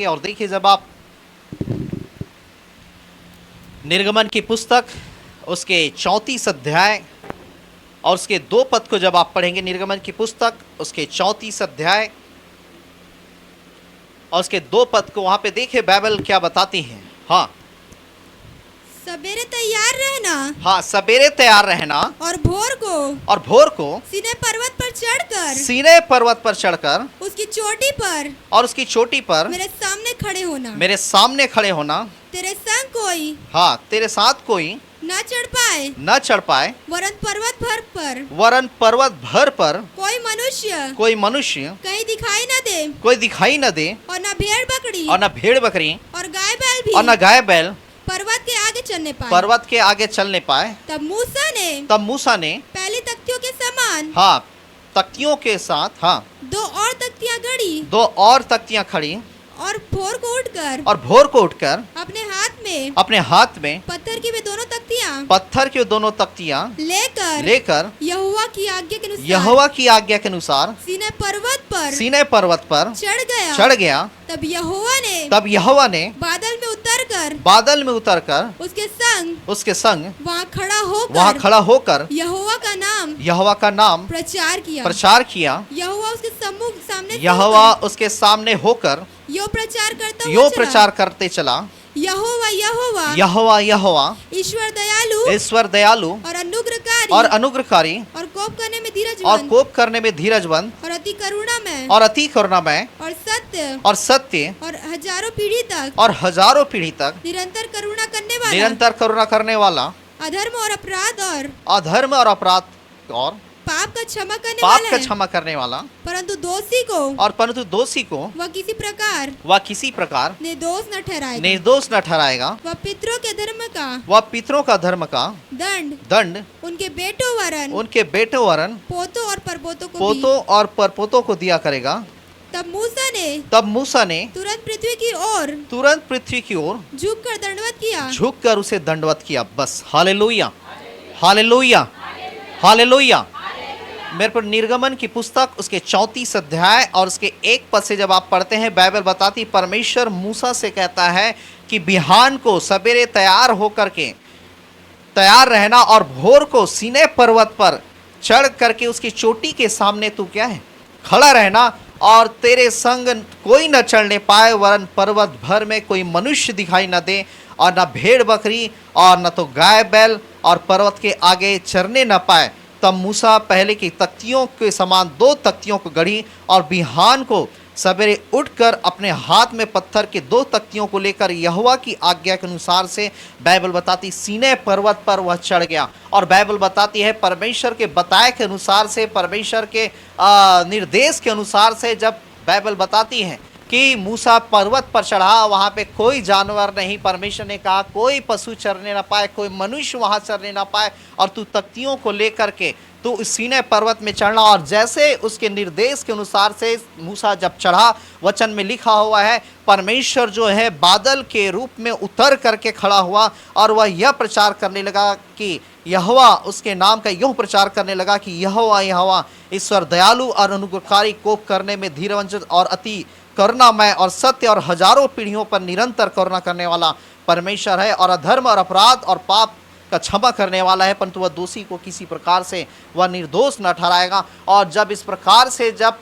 पढ़ेंगे। और देखिए, जब आप निर्गमन की पुस्तक उसके 34 अध्याय और उसके 2 पद को जब आप पढ़ेंगे, निर्गमन की पुस्तक उसके 34 अध्याय और उसके 2 पद को, वहां पे देखिए बाइबल क्या बताती है। हाँ, सवेरे तैयार रहना, हाँ, सवेरे तैयार रहना और भोर को सीनै पर्वत पर चढ़कर, सीनै पर्वत पर चढ़कर उसकी चोटी पर और उसकी चोटी पर मेरे सामने खड़े होना। मेरे सामने खड़े होना। तेरे संग कोई हाँ, तेरे साथ कोई न चढ़ पाए, वरन पर्वत भर पर कोई मनुष्य कहीं दिखाई न दे, और न भेड़ बकरी और गाय बैल पर्वत के आगे चलने पाए। तब मूसा ने पहली तख्तियों के समान, हाँ, तख्तियों के साथ, हाँ, 2 और तख्तियां खड़ी और भोर को उठकर अपने हाथ में पत्थर की वे दोनों तख्तियां लेकर यहोवा की आज्ञा के अनुसार सीनै पर्वत पर चढ़ गया। तब यहोवा ने बादल में उतरकर उसके संग वहाँ खड़ा होकर यहोवा का नाम प्रचार किया। यहोवा उसके सामने होकर यो प्रचार करते चला, यहोवा ईश्वर दयालु और अनुग्रहकारी और कोप करने में धीरजवंत और अति करुणामय और सत्य और हजारों पीढ़ी तक निरंतर करुणा करने वाला, अधर्म और अपराध और पाप का क्षमा करने वाला, परंतु दोषी को वह किसी प्रकार निर्दोष न ठहराएगा। वह पितरों का धर्म का दंड उनके बेटों वरन पोतों और परपोतों को दिया करेगा। तब मूसा ने तुरंत पृथ्वी की ओर झुक कर उसे दंडवत किया। बस, हालेलुया, हालेलुया, हालेलुया। मेरे पर निर्गमन की पुस्तक उसके 34 अध्याय और उसके 1 पद से जब आप पढ़ते हैं, बाइबल बताती, परमेश्वर मूसा से कहता है कि बिहान को सवेरे तैयार होकर के तैयार रहना और भोर को सीनै पर्वत पर चढ़ करके उसकी चोटी के सामने तू क्या है, खड़ा रहना, और तेरे संग कोई न चढ़ने पाए, वरन पर्वत भर में कोई मनुष्य दिखाई न दे, और न भेड़ बकरी और न तो गाय बैल, और पर्वत के आगे चरने न पाए। तब मूसा पहले की तख्तियों के समान 2 तख्तियों को गढ़ी, और बिहान को सवेरे उठकर अपने हाथ में पत्थर के 2 तख्तियों को लेकर यहोवा की आज्ञा के अनुसार से, बाइबल बताती, सीनै पर्वत पर वह चढ़ गया। और बाइबल बताती है परमेश्वर के बताए के अनुसार से, परमेश्वर के निर्देश के अनुसार से, जब बाइबल बताती है कि मूसा पर्वत पर चढ़ा, वहाँ पे कोई जानवर नहीं, परमेश्वर ने कहा कोई पशु चरने ना पाए, कोई मनुष्य वहाँ चरने ना पाए, और तू तख्तियों को लेकर के तू इस सीनै पर्वत में चढ़ना। और जैसे उसके निर्देश के अनुसार से मूसा जब चढ़ा, वचन में लिखा हुआ है, परमेश्वर जो है बादल के रूप में उतर करके खड़ा हुआ, और वह यह प्रचार करने लगा कि यहोवा, उसके नाम का यह प्रचार करने लगा कि यहोवा ईश्वर दयालु और अनुग्रहकारी, कोप करने में धीरजवंत और अति करुणामय और सत्य और हजारों पीढ़ियों पर निरंतर करुणा करने वाला परमेश्वर है, और अधर्म और अपराध और पाप का क्षमा करने वाला है, परंतु वह दोषी को किसी प्रकार से वह निर्दोष न ठहराएगा। और जब इस प्रकार से जब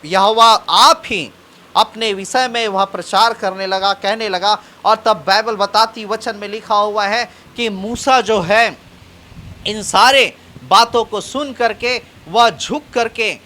यहोवा आप ही अपने विषय में वह प्रचार करने लगा, कहने लगा, और तब बाइबल बताती, वचन में लिखा हुआ है कि मूसा जो है इन सारे बातों को सुन करके वह झुक करके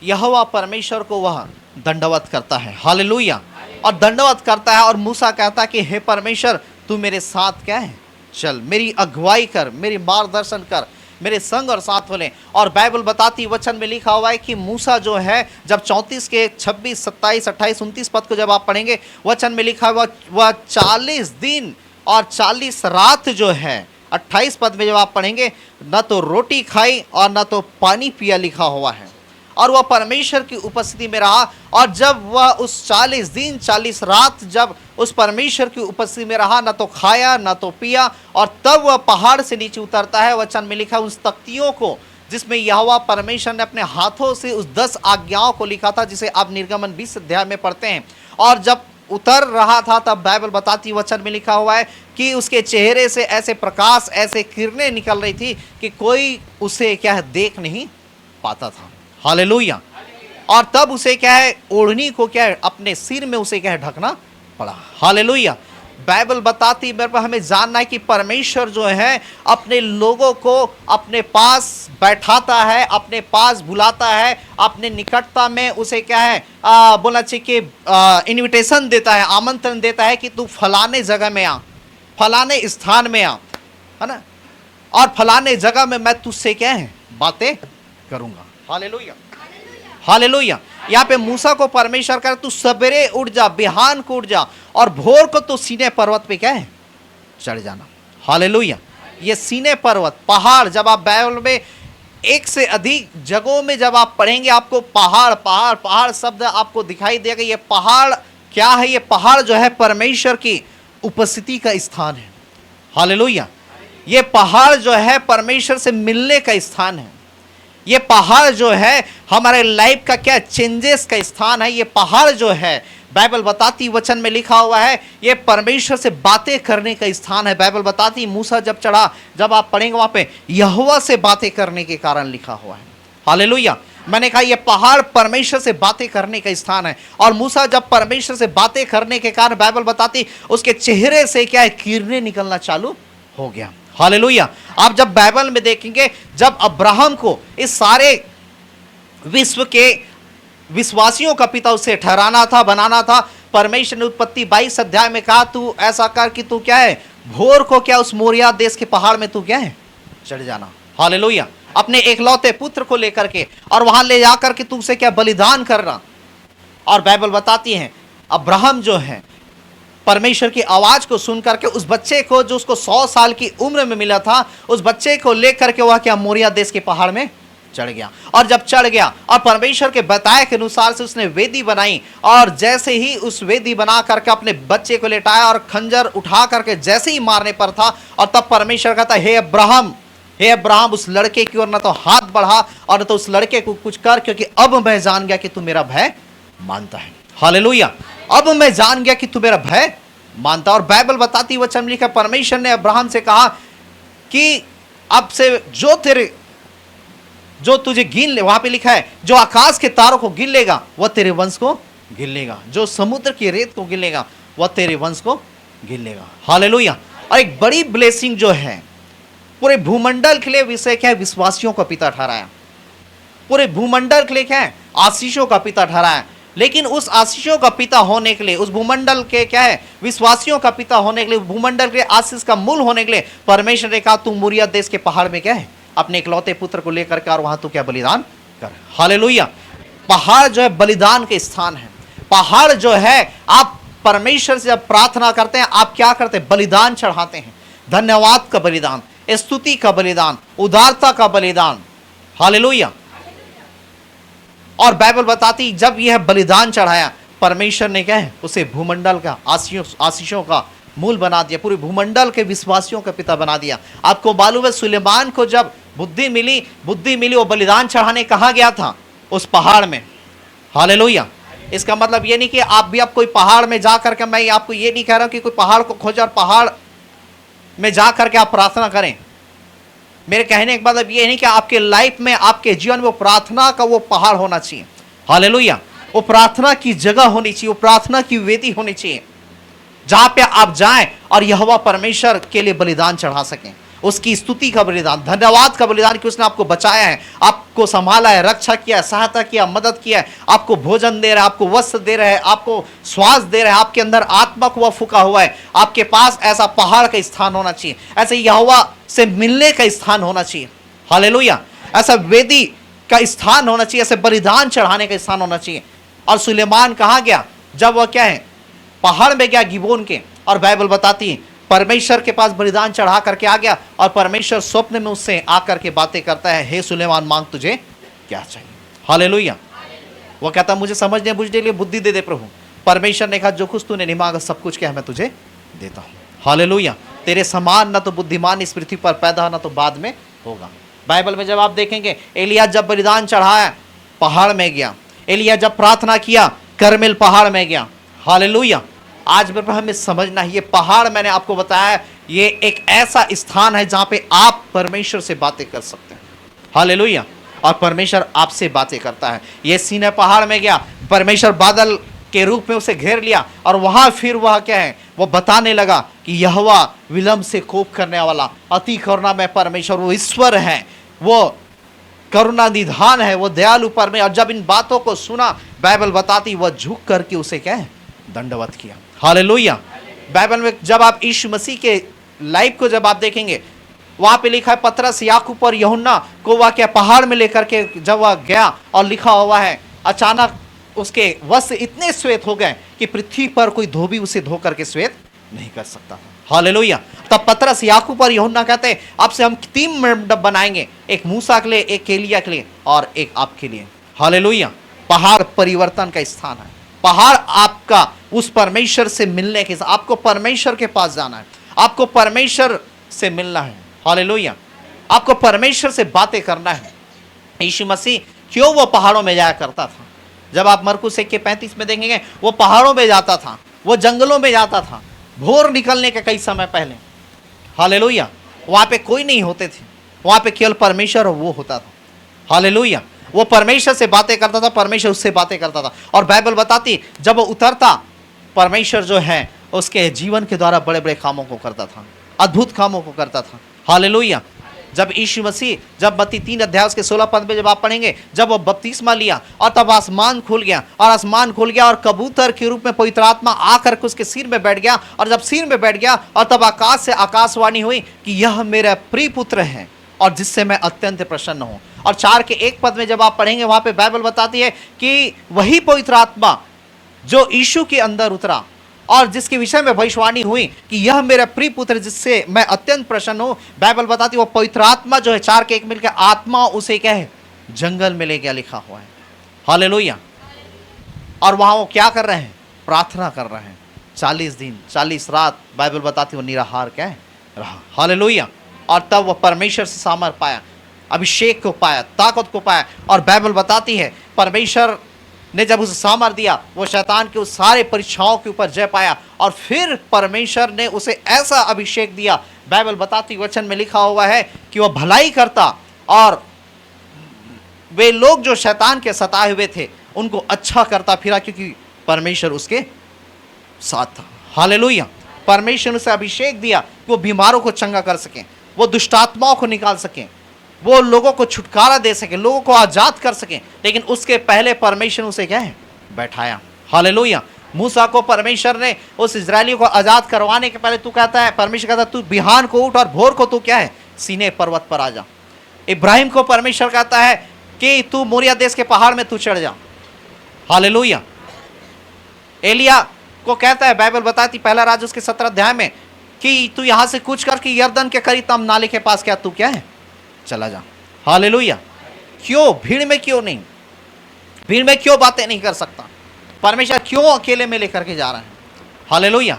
यहोवा परमेश्वर को वह दंडवत करता है। हालेलुया। और दंडवत करता है, और मूसा कहता है कि हे परमेश्वर, तू मेरे साथ क्या है, चल मेरी अगुवाई कर, मेरी मार्गदर्शन कर, मेरे संग और साथ हो ले। और बाइबल बताती, वचन में लिखा हुआ है कि मूसा जो है, जब 34 के 26, 27, 28, 29 पद को जब आप पढ़ेंगे, वचन में लिखा हुआ वह 40 दिन और 40 रात जो है, 28 पद में जब आप पढ़ेंगे, न तो रोटी खाई और न तो पानी पिया, लिखा हुआ है। और वह परमेश्वर की उपस्थिति में रहा, और जब वह उस 40 दिन 40 रात जब उस परमेश्वर की उपस्थिति में रहा, न तो खाया न तो पिया, और तब वह पहाड़ से नीचे उतरता है। वचन में लिखा उस तख्तियों को जिसमें यहोवा परमेश्वर ने अपने हाथों से उस 10 आज्ञाओं को लिखा था, जिसे आप निर्गमन 20 अध्याय में पढ़ते हैं। और जब उतर रहा था तब बाइबल बताती वचन में लिखा हुआ है कि उसके चेहरे से ऐसे प्रकाश, ऐसे किरणें निकल रही थी कि कोई उसे क्या है देख नहीं पाता था। हालेलुया। और तब उसे क्या है ओढ़नी को क्या है अपने सिर में उसे क्या है ढकना पड़ा। हालेलुया। बाइबल बताती मेरे पर हमें जानना है कि परमेश्वर जो है अपने लोगों को अपने पास बैठाता है, अपने पास बुलाता है, अपने निकटता में उसे क्या है बोलना चाहिए कि इनविटेशन देता है, आमंत्रण देता है कि तू फलाने जगह में आ, फलाने स्थान में आ, है ना, और फलाने जगह में मैं तुझसे क्या है बातें करूंगा। Hallelujah, hallelujah. यहाँ पे मूसा को परमेश्वर कर तू सवेरे उठ जा, बिहान को उठ जा और भोर को तो सीने पर्वत पे क्या है चढ़ जाना। हालेलुया। ये सीने पर्वत पहाड़, जब आप बाइबल में एक से अधिक जगहों में जब आप पढ़ेंगे आपको पहाड़ पहाड़ पहाड़ शब्द आपको दिखाई देगा। ये पहाड़ क्या है? ये पहाड़ जो है परमेश्वर की उपस्थिति का स्थान है। हालेलुया। ये पहाड़ जो है परमेश्वर से मिलने का स्थान है। ये पहाड़ जो है हमारे लाइफ का क्या चेंजेस का स्थान है। ये पहाड़ जो है बाइबल बताती वचन में लिखा हुआ है ये परमेश्वर से बातें करने का स्थान है। बाइबल बताती मूसा जब चढ़ा, जब आप पढ़ेंगे वहां पे यहोवा से बातें करने के कारण लिखा हुआ है। हालेलुया। मैंने कहा ये पहाड़ परमेश्वर से बातें करने का स्थान है। और मूसा जब परमेश्वर से बातें करने के कारण बाइबल बताती उसके चेहरे से क्या है किरणें निकलना चालू हो गया। हालेलुया। आप जब बाइबल में देखेंगे जब अब्राहम को इस सारे विश्व के विश्वासियों का पिता उसे ठहराना था, बनाना था, परमेश्वर ने उत्पत्ति 22 अध्याय में कहा तू ऐसा कर कि तू क्या है भोर को क्या उस मोरिया देश के पहाड़ में तू क्या है चढ़ जाना। हालेलुया। अपने एकलौते पुत्र को लेकर के और वहां ले जाकर के तू उसे क्या बलिदान करना। और बाइबल बताती है अब्राहम जो है परमेश्वर की आवाज को सुनकर के उस बच्चे को जो उसको 100 साल की उम्र में मिला था उस बच्चे को लेकर के वह क्या मोरिया देश के पहाड़ में चढ़ गया। और जब चढ़ गया और परमेश्वर के बताए के अनुसार से उसने वेदी बनाई और जैसे ही उस वेदी बना करके अपने बच्चे को लेटाया और खंजर उठा करके जैसे ही मारने पर था और तब परमेश्वर कहता हे अब्राहम उस लड़के की ओर न तो हाथ बढ़ा और न तो उस लड़के को कुछ कर, क्योंकि अब मैं जान गया कि तू मेरा भय मानता है। हालेलुया। अब मैं जान गया कि तू मेरा भय मानता। और बाइबल बताती वचन में लिखा परमेश्वर ने अब्राहम से कहा कि अब से जो तुझे गिन ले, वहां पे लिखा है जो आकाश के तारों को गिन लेगा वह तेरे वंश को गिन लेगा, जो समुद्र की रेत को गिन लेगा वह तेरे वंश को गिन लेगा। हालेलुया। और एक बड़ी ब्लेसिंग जो है पूरे भूमंडल के लिए विषय क्या है विश्वासियों का पिता ठहराया। पूरे भूमंडल के लिए क्या है आशीषों का पिता ठहराया। लेकिन उस आशीषों का पिता होने के लिए, उस भूमंडल के क्या है विश्वासियों का पिता होने के लिए, भूमंडल के आशीष का मूल होने के लिए परमेश्वर ने कहा तू मोरिया देश के पहाड़ में क्या है अपने इकलौते पुत्र को लेकर के और वहां तू क्या बलिदान कर। हालेलुया। पहाड़ जो है बलिदान के स्थान है। पहाड़ जो है आप परमेश्वर से जब प्रार्थना करते हैं आप क्या करते हैं बलिदान चढ़ाते हैं। धन्यवाद का बलिदान, स्तुति का बलिदान, उदारता का बलिदान। हालेलुया। और बाइबल बताती जब यह बलिदान चढ़ाया परमेश्वर ने क्या है उसे भूमंडल का आशीषों का मूल बना दिया, पूरे भूमंडल के विश्वासियों का पिता बना दिया। आपको मालूम है सुलेमान को जब बुद्धि मिली वो बलिदान चढ़ाने कहाँ गया था उस पहाड़ में। हालेलुया। इसका मतलब ये नहीं कि आप भी आप कोई पहाड़ में जा करके, मैं आपको ये नहीं कह रहा हूं कि कोई पहाड़ को खोजे और पहाड़ में जा करके आप प्रार्थना करें। मेरे कहने का मतलब ये नहीं कि आपके लाइफ में आपके जीवन में वो प्रार्थना का वो पहाड़ होना चाहिए। हालेलुया। वो प्रार्थना की जगह होनी चाहिए, वो प्रार्थना की वेदी होनी चाहिए जहां पे आप जाएं और यहोवा परमेश्वर के लिए बलिदान चढ़ा सकें, उसकी स्तुति का बलिदान, धन्यवाद का बलिदान कि उसने आपको बचाया है, आपको संभाला है, रक्षा किया, सहायता किया, मदद किया है, आपको भोजन दे रहा है, आपको वस्त्र दे रहा है, आपको श्वास दे रहा है, आपके अंदर आत्मा को वह फूका हुआ है। आपके पास ऐसा पहाड़ का स्थान होना चाहिए, ऐसे यहोवा से मिलने का स्थान होना चाहिए। हालेलुया। ऐसा वेदी का स्थान होना चाहिए, ऐसे बलिदान चढ़ाने का स्थान होना चाहिए। और सुलेमान कहाँ गया जब वह क्या है पहाड़ में गया गिबोन के, और बाइबल बताती है परमेश्वर के पास बलिदान चढ़ा करके आ गया और परमेश्वर स्वप्न में उससे आकर के बातें करता है हे सुलेमान मांग तुझे क्या चाहिए। हालेलुया। वो कहता मुझे समझने बुझने के लिए बुद्धि दे दे प्रभु। परमेश्वर ने कहा जो कुछ तूने नहीं मांगा सब कुछ क्या मैं तुझे देता हूँ। हालेलुया। तेरे समान ना तो बुद्धिमान इस पृथ्वी पर पैदा ना तो बाद में होगा। बाइबल में जब आप देखेंगे एलिया जब बलिदान चढ़ाया पहाड़ में गया, एलिया जब प्रार्थना किया करमेल पहाड़ में गया। हालेलुया। आज मेरे हमें समझना है, ये पहाड़ मैंने आपको बताया, ये एक ऐसा स्थान है जहां पे आप परमेश्वर से बातें कर सकते हैं। हालेलुया। और परमेश्वर आपसे बातें करता है। ये सीनै पहाड़ में गया, परमेश्वर बादल के रूप में उसे घेर लिया और वहां फिर वह क्या है, वो बताने लगा कि यहोवा विलंब से कोप करने वाला, अति करुणा में परमेश्वर, वो ईश्वर है, वो करुणा निधान है, वो दयालु परमेश्वर। और जब इन बातों को सुना, बाइबल बताती वह झुक करके उसे क्या है, दंडवत किया। हालेलुया। बाइबल में जब आप यीशु मसीह के लाइफ को जब आप देखेंगे, वहां पे लिखा है पतरस, याकूब और यूहन्ना को वह क्या पहाड़ में लेकर के जब वह गया, और लिखा हुआ है अचानक उसके वस्त्र इतने श्वेत हो गए कि पृथ्वी पर कोई धोबी उसे धो करके श्वेत नहीं कर सकता था। हालेलुया। तब पतरस, याकूब और यूहन्ना कहते हैं अब से हम 3 मंडप बनाएंगे, एक मूसा के लिए, एक एलिया के लिए और एक आपके लिए। हालेलुया। पहाड़ परिवर्तन का स्थान है। पहाड़ आपका उस परमेश्वर से मिलने के, आपको परमेश्वर के पास जाना है, आपको परमेश्वर से मिलना है। हालेलुया। आपको परमेश्वर से बातें करना है। यीशु मसीह क्यों वो पहाड़ों में जाया करता था? जब आप मरकुस 1:35 में देखेंगे, वो पहाड़ों में जाता था, वो जंगलों में जाता था, भोर निकलने के कई समय पहले। हालेलुया। वहां पे कोई नहीं होते थे, वहां पे केवल परमेश्वर और वो होता था। हालेलुया। वो परमेश्वर से बातें करता था, परमेश्वर उससे बातें करता था। और बाइबल बताती जब वो उतरता, परमेश्वर जो है उसके जीवन के द्वारा बड़े बड़े कामों को करता था, अद्भुत कामों को करता था। हालेलुया। जब यीशु मसीह, जब मत्ती 3 अध्याय के 16 पद में जब आप पढ़ेंगे, जब वो बपतिस्मा लिया और तब आसमान खुल गया, और आसमान खुल गया और कबूतर के रूप में पवित्र आत्मा आकर उसके सिर में बैठ गया, और जब सिर में बैठ गया और तब आकाश से आकाशवाणी हुई कि यह मेरा प्रिय पुत्र है और जिससे मैं अत्यंत प्रसन्न हूं। और 4 के 1 पद में जब आप पढ़ेंगे, वहां पे बाइबल बताती है कि वही पवित्र आत्मा जो यीशु के अंदर उतरा और जिसके विषय में भविष्यवाणी हुई कि यह मेरा प्रिय पुत्र जिससे मैं अत्यंत प्रसन्न हूं, बाइबल बताती है वो पवित्र आत्मा जो है 4 के 1 मिलकर आत्मा उसे क्या है, जंगल में ले गया, लिखा हुआ है। हालेलुया। और वहां वो क्या कर रहे हैं, प्रार्थना कर रहे हैं। 40 दिन 40 रात बाइबल बताती है वो निराहार क्या है, रहा। हालेलुया। और तब वो परमेश्वर से सामर्थ पाया, अभिषेक को पाया, ताकत को पाया। और बाइबल बताती है परमेश्वर ने जब उसे सामर्थ दिया, वो शैतान के उस सारे परीक्षाओं के ऊपर जय पाया, और फिर परमेश्वर ने उसे ऐसा अभिषेक दिया। बाइबल बताती वचन में लिखा हुआ है कि वह भलाई करता और वे लोग जो शैतान के सताए हुए थे उनको अच्छा करता फिरा, क्योंकि परमेश्वर उसके साथ था। हालेलुया। परमेश्वर ने उसे अभिषेक दिया कि वो बीमारों को चंगा कर सके, वो दुष्टात्माओं को निकाल सके, वो लोगों को छुटकारा दे सके, लोगों को आजाद कर सके। लेकिन उसके पहले परमेश्वर ने उसे क्या है, बैठाया। हालेलुया। मूसा को परमेश्वर ने उस इजरायलियों को आजाद करवाने के पहले तू कहता है, परमेश्वर कहता है तू बिहान को उठ और भोर को तू क्या है, सीनै पर्वत पर आ जा। इब्राहिम को परमेश्वर कहता है कि तू मोरिया देश के पहाड़ में तू चढ़ जा। हालेलुया। एलिया को कहता है, बाइबल बताती 1 राजा उसके 17 अध्याय में कि तू यहां से कूच करके यरदन के करीब तम नाले के पास क्या तू क्या है, चला जा। हालेलुया। क्यों भीड़ में, क्यों नहीं, भीड़ में क्यों बातें नहीं कर सकता? परमेश्वर क्यों अकेले में लेकर के जा रहे हैं? हालेलुया।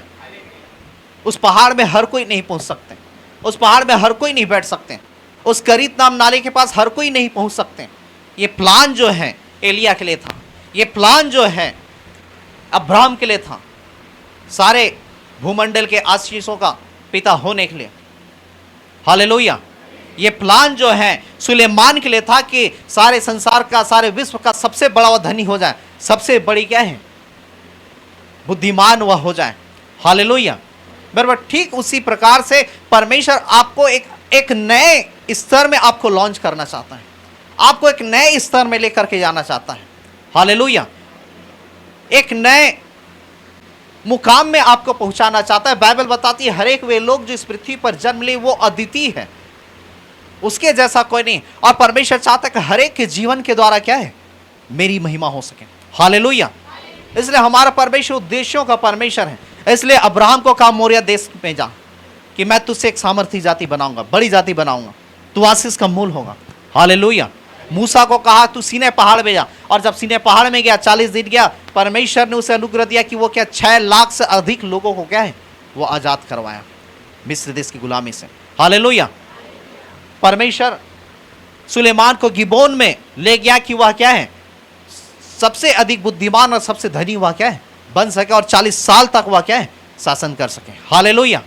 उस पहाड़ में हर कोई नहीं पहुंच सकते, उस पहाड़ में हर कोई नहीं बैठ सकते, उस करीत नाम नाले के पास हर कोई नहीं पहुंच सकते। ये प्लान जो है एलिया के लिए था, ये प्लान जो है अब्राहम के लिए था, सारे भूमंडल के आशीषों का पिता होने के लिए। हालेलुया। ये प्लान जो है सुलेमान के लिए था कि सारे संसार का, सारे विश्व का सबसे बड़ा वह धनी हो जाए, सबसे बड़ी क्या है, बुद्धिमान वह हो जाए। हालेलुया। बराबर ठीक उसी प्रकार से परमेश्वर आपको एक नए स्तर में आपको लॉन्च करना चाहता है, आपको एक नए स्तर में लेकर के जाना चाहता है। हालेलुया। एक नए मुकाम में आपको पहुंचाना चाहता है। बाइबल बताती है हर एक वे लोग जो इस पृथ्वी पर जन्म लिए वो अद्वितीय है, उसके जैसा कोई नहीं। और परमेश्वर चाहता है कि हर एक के जीवन के द्वारा क्या है, मेरी महिमा हो सके। हालेलुया। इसलिए हमारा परमेश्वर उद्देश्यों का परमेश्वर है। इसलिए अब्राहम को कहा मोरिया देश में जा कि मैं तुझसे एक सामर्थी जाति बनाऊंगा, बड़ी जाति बनाऊंगा, तू आशीष का मूल होगा। हालेलुया। मूसा को कहा तू सीनै पहाड़ में जा, और जब सीनै पहाड़ में गया 40 दिन गया, परमेश्वर ने उसे अनुग्रह दिया कि वो क्या 6 लाख से अधिक लोगों को क्या है, वो आजाद करवाया मिस्र देश की गुलामी से। हालेलुया। परमेश्वर सुलेमान को गिबोन में ले गया कि वह क्या है, सबसे अधिक बुद्धिमान और सबसे धनी वह क्या है, बन सके और 40 साल तक वह क्या है, शासन कर सके। हालेलुया।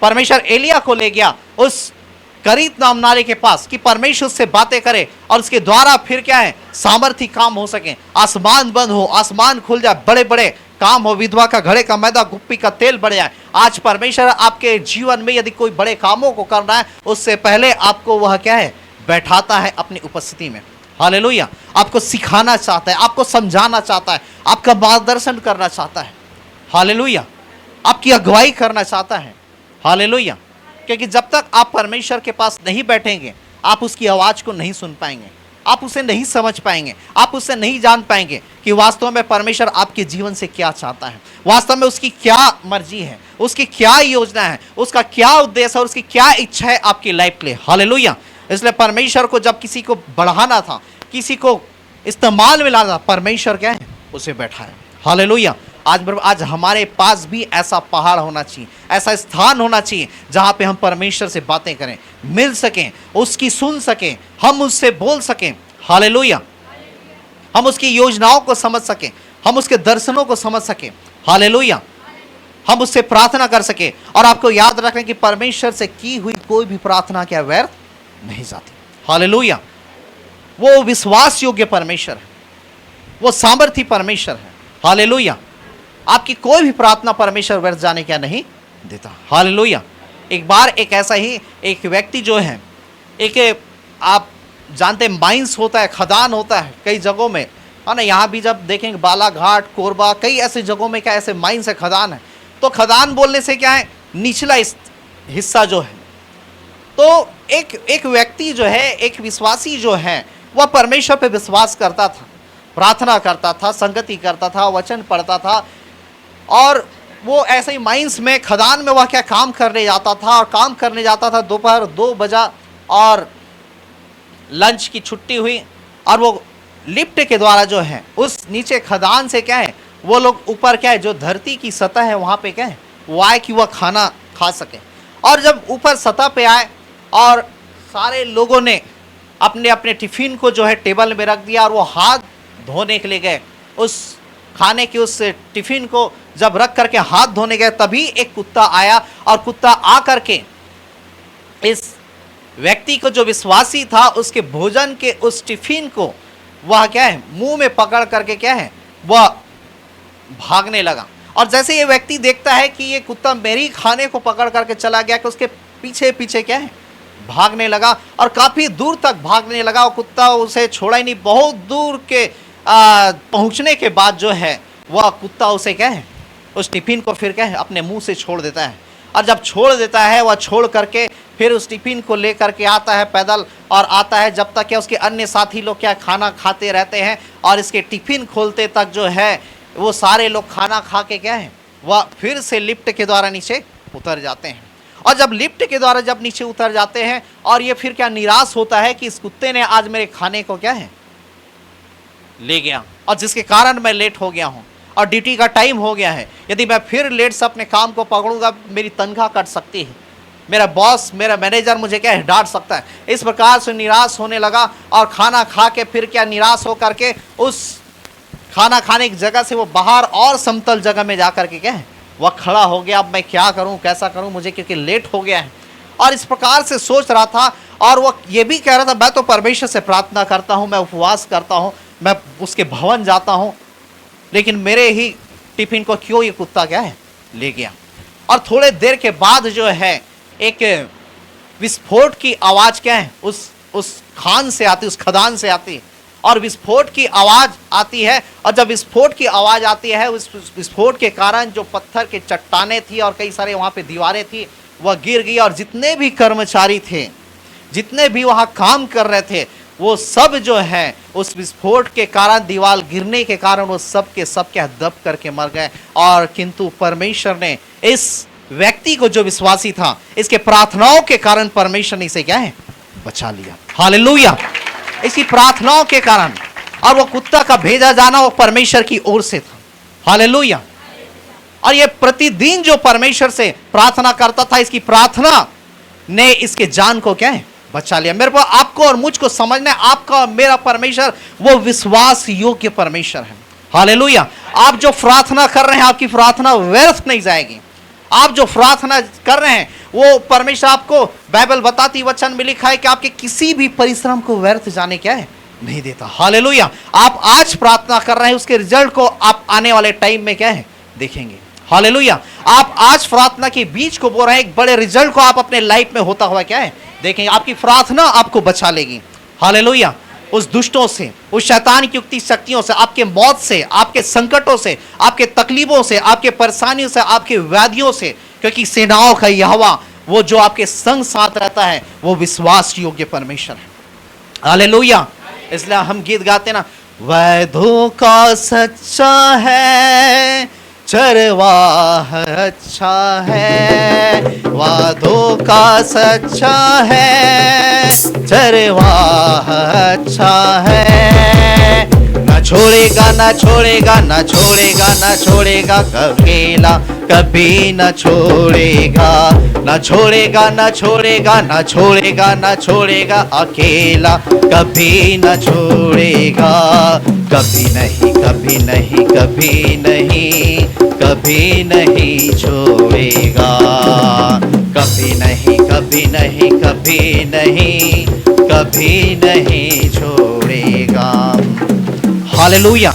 परमेश्वर एलिया को ले गया उस करीत नाम नारी के पास कि परमेश्वर से बातें करे और उसके द्वारा फिर क्या है, सामर्थी काम हो सके, आसमान बंद हो, आसमान खुल जाए, बड़े बड़े काम हो, विधवा का घड़े का मैदा, गुप्पी का तेल बढ़ जाए। आज परमेश्वर आपके जीवन में यदि कोई बड़े कामों को करना है, उससे पहले आपको वह क्या है, बैठाता है अपनी उपस्थिति में। हालेलुया। आपको सिखाना चाहता है, आपको समझाना चाहता है, आपका मार्गदर्शन करना चाहता है। हालेलुया। आपकी अगुवाई करना चाहता है। हालेलुया। क्योंकि जब तक आप परमेश्वर के पास नहीं बैठेंगे, आप उसकी आवाज को नहीं सुन पाएंगे, आप उसे नहीं समझ पाएंगे, आप उससे नहीं जान पाएंगे कि वास्तव में परमेश्वर आपके जीवन से क्या चाहता है, वास्तव में उसकी क्या मर्जी है, उसकी क्या योजना है, उसका क्या उद्देश्य है और उसकी क्या इच्छा है आपकी लाइफ के लिए। हालेलुया। इसलिए परमेश्वर को जब किसी को बढ़ाना था, किसी को इस्तेमाल में लाना था, परमेश्वर क्या है, उसे बैठाया। हालेलुया। आज हमारे पास भी ऐसा पहाड़ होना चाहिए, ऐसा स्थान होना चाहिए जहां पे हम परमेश्वर से बातें करें, मिल सकें, उसकी सुन सकें, हम उससे बोल सकें। हालेलुया। हम उसकी योजनाओं को समझ सकें, हम उसके दर्शनों को समझ सकें। हालेलुया। हम उससे प्रार्थना कर सकें। और आपको याद रखें कि परमेश्वर से की हुई कोई भी प्रार्थना क्या व्यर्थ नहीं जाती। हालेलुया। वो विश्वास योग्य परमेश्वर है, वो सामर्थी परमेश्वर है। हालेलुया। आपकी कोई भी प्रार्थना परमेश्वर व्यर्थ जाने क्या नहीं देता। हालेलुया। एक बार एक ऐसा ही एक व्यक्ति जो है, एक आप जानते हैं माइंस होता है, खदान होता है कई जगहों में, है ना। यहाँ भी जब देखेंगे बालाघाट, कोरबा, कई ऐसी जगहों में क्या ऐसे माइंस है, खदान है। तो खदान बोलने से क्या है, निचला हिस्सा जो है। तो एक व्यक्ति जो है, एक विश्वासी जो है, वह परमेश्वर पे विश्वास करता था, प्रार्थना करता था, संगति करता था, वचन पढ़ता था। और वो ऐसे ही माइंस में, खदान में वह क्या काम करने जाता था। और काम करने जाता था, दोपहर 2 बजा और लंच की छुट्टी हुई और वो लिफ्ट के द्वारा जो है उस नीचे खदान से क्या है, वो लोग ऊपर क्या है, जो धरती की सतह है वहाँ पे क्या है, वो आए कि वह खाना खा सके। और जब ऊपर सतह पे आए और सारे लोगों ने अपने अपने टिफिन को जो है टेबल में रख दिया और वो हाथ धोने के लिए गए, उस खाने के उस टिफिन को जब रख करके हाथ धोने गए, तभी एक कुत्ता आया और कुत्ता आ करके इस व्यक्ति को, जो विश्वासी था, उसके भोजन के उस टिफिन को वह क्या है, मुंह में पकड़ करके क्या है, वह भागने लगा। और जैसे ये व्यक्ति देखता है कि ये कुत्ता मेरी खाने को पकड़ करके चला गया, कि उसके पीछे पीछे क्या है, भागने लगा और काफी दूर तक भागने लगा। और कुत्ता उसे छोड़ा ही नहीं। बहुत दूर के पहुंचने के बाद जो है, वह कुत्ता उसे क्या है, उस टिफिन को फिर क्या है, अपने मुंह से छोड़ देता है। और जब छोड़ देता है, वह छोड़ करके फिर उस टिफिन को लेकर के आता है पैदल, और आता है जब तक क्या उसके अन्य साथी लोग क्या खाना खाते रहते हैं। और इसके टिफिन खोलते तक जो है, वो सारे लोग खाना खा के क्या है, वह फिर से लिफ्ट के द्वारा नीचे उतर जाते हैं। और जब लिफ्ट के द्वारा जब नीचे उतर जाते हैं, और ये फिर क्या निराश होता है कि इस कुत्ते ने आज मेरे खाने को क्या है, ले गया, और जिसके कारण मैं लेट हो गया हूँ और ड्यूटी का टाइम हो गया है। यदि मैं फिर लेट से अपने काम को पकड़ूंगा, मेरी तनख्वाह कट सकती है, मेरा बॉस, मेरा मैनेजर मुझे क्या है, डांट सकता है। इस प्रकार से निराश होने लगा और खाना खा के फिर क्या निराश हो करके उस खाना खाने की जगह से वो बाहर और समतल जगह में जा करके क्या है, वह खड़ा हो गया। अब मैं क्या करूं, कैसा करूं, मुझे क्योंकि लेट हो गया है। और इस प्रकार से सोच रहा था। और वो ये भी कह रहा था, मैं तो परमेश्वर से प्रार्थना करता हूं, मैं उपवास करता हूं, मैं उसके भवन जाता हूं, लेकिन मेरे ही टिफिन को क्यों ये कुत्ता क्या है, ले गया। और थोड़े देर के बाद जो है, एक विस्फोट की आवाज़ क्या है, उस खान से आती, उस खदान से आती है। और विस्फोट की आवाज़ आती है। और जब विस्फोट की आवाज़ आती है, उस विस्फोट के कारण जो पत्थर के चट्टानें थी और कई सारे वहाँ पे दीवारें थी, वह गिर गई। और जितने भी कर्मचारी थे, जितने भी वहाँ काम कर रहे थे, वो सब जो है उस विस्फोट के कारण, दीवार गिरने के कारण, वो सब के सब क्या दब करके मर गए। और किंतु परमेश्वर ने इस व्यक्ति को, जो विश्वासी था, इसके प्रार्थनाओं के कारण परमेश्वर ने इसे क्या है, बचा लिया। हालेलुया। इसकी प्रार्थनाओं के कारण। और वो कुत्ता का भेजा जाना वो परमेश्वर की ओर से था। हालेलुया। और ये प्रतिदिन जो परमेश्वर से प्रार्थना करता था, इसकी प्रार्थना ने इसके जान को क्या है, बचा लिया। मेरे को, आपको और मुझको समझना है, आपका और मेरा परमेश्वर वो विश्वास योग्य परमेश्वर है। हालेलुया। आप जो प्रार्थना कर रहे हैं आपकी प्रार्थना व्यर्थ नहीं जाएगी। आप जो प्रार्थना कर रहे हैं वो परमेश्वर आपको, बाइबल बताती वचन में लिखा है कि आपके किसी भी परिश्रम को व्यर्थ जाने क्या है नहीं देता। हालेलुया। आप आज प्रार्थना कर रहे हैं उसके रिजल्ट को आप आने वाले टाइम में क्या है देखेंगे। हालेलुया। आप आज प्रार्थना के बीज को बो रहे हैं, एक बड़े रिजल्ट को आप अपने लाइफ में होता हुआ क्या है देखेंगे। आपकी प्रार्थना आपको बचा लेगी। हालेलुया। उस दुष्टों से, उस शैतान की युक्ति शक्तियों से, आपके मौत से, आपके संकटों से, आपके तकलीफों से, आपके परेशानियों से, आपके व्याधियों से, क्योंकि सेनाओं का यहोवा वो जो आपके संग साथ रहता है वो विश्वास योग्य परमेश्वर है। हालेलुया। इसलिए हम गीत गाते ना, वैधों का सच्चा है, चरवाह अच्छा है, वादों का सच्चा है, चरवाह अच्छा है, न छोड़ेगा न छोड़ेगा न छोड़ेगा न छोड़ेगा अकेला कभी न छोड़ेगा, न छोड़ेगा न छोड़ेगा न छोड़ेगा न छोड़ेगा अकेला कभी न छोड़ेगा, कभी नहीं कभी नहीं कभी नहीं कभी नहीं छोड़ेगा, कभी नहीं कभी नहीं कभी नहीं कभी नहीं छोड़ेगा। हालेलुया।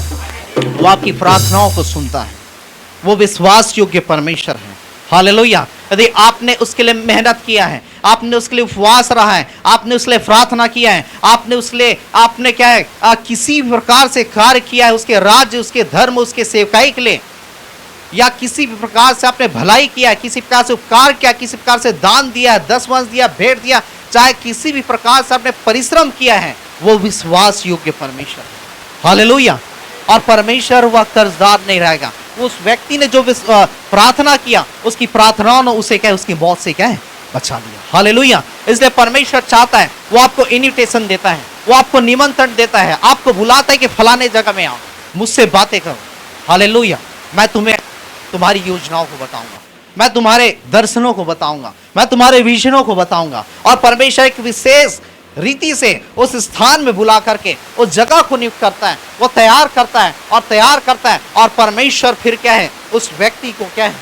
वो आपकी प्रार्थनाओं को सुनता है, वो विश्वास योग्य परमेश्वर है। हालेलुया। यदि आपने उसके लिए मेहनत किया है, आपने उसके लिए उपवास रहा है, आपने उसके लिए प्रार्थना किया है, आपने उसके लिए आपने क्या है किसी प्रकार से कार्य किया है उसके राज्य, उसके धर्म, उसके सेवकाई के लिए, या किसी भी प्रकार से आपने भलाई किया, किसी प्रकार से उपकार किया, किसी प्रकार से दान दिया, दसवंश दिया, भेंट दिया, चाहे किसी भी प्रकार से आपने परिश्रम किया है, वो विश्वास योग्य परमेश्वर है। हालेलुया। और परमेश्वर वह कर्जदार नहीं रहेगा। उस व्यक्ति ने जो प्रार्थना किया उसकी प्रार्थनाओं ने उसे क्या है उसकी मौत से क्या है बचा लिया। हालेलुया। इसलिए परमेश्वर चाहता है, वो आपको इन्विटेशन देता है, वो आपको निमंत्रण देता है, आपको बुलाता है कि फलाने जगह में आओ, मुझसे बातें करो। हालेलुया। मैं तुम्हें तुम्हारी योजनाओं को बताऊंगा, मैं तुम्हारे दर्शनों को बताऊंगा, मैं तुम्हारे विजनों को बताऊंगा। और परमेश्वर एक विशेष रीति से उस स्थान में बुला करके उस जगह को नियुक्त करता है, वो तैयार करता है और तैयार करता है, और परमेश्वर फिर क्या है उस व्यक्ति को क्या है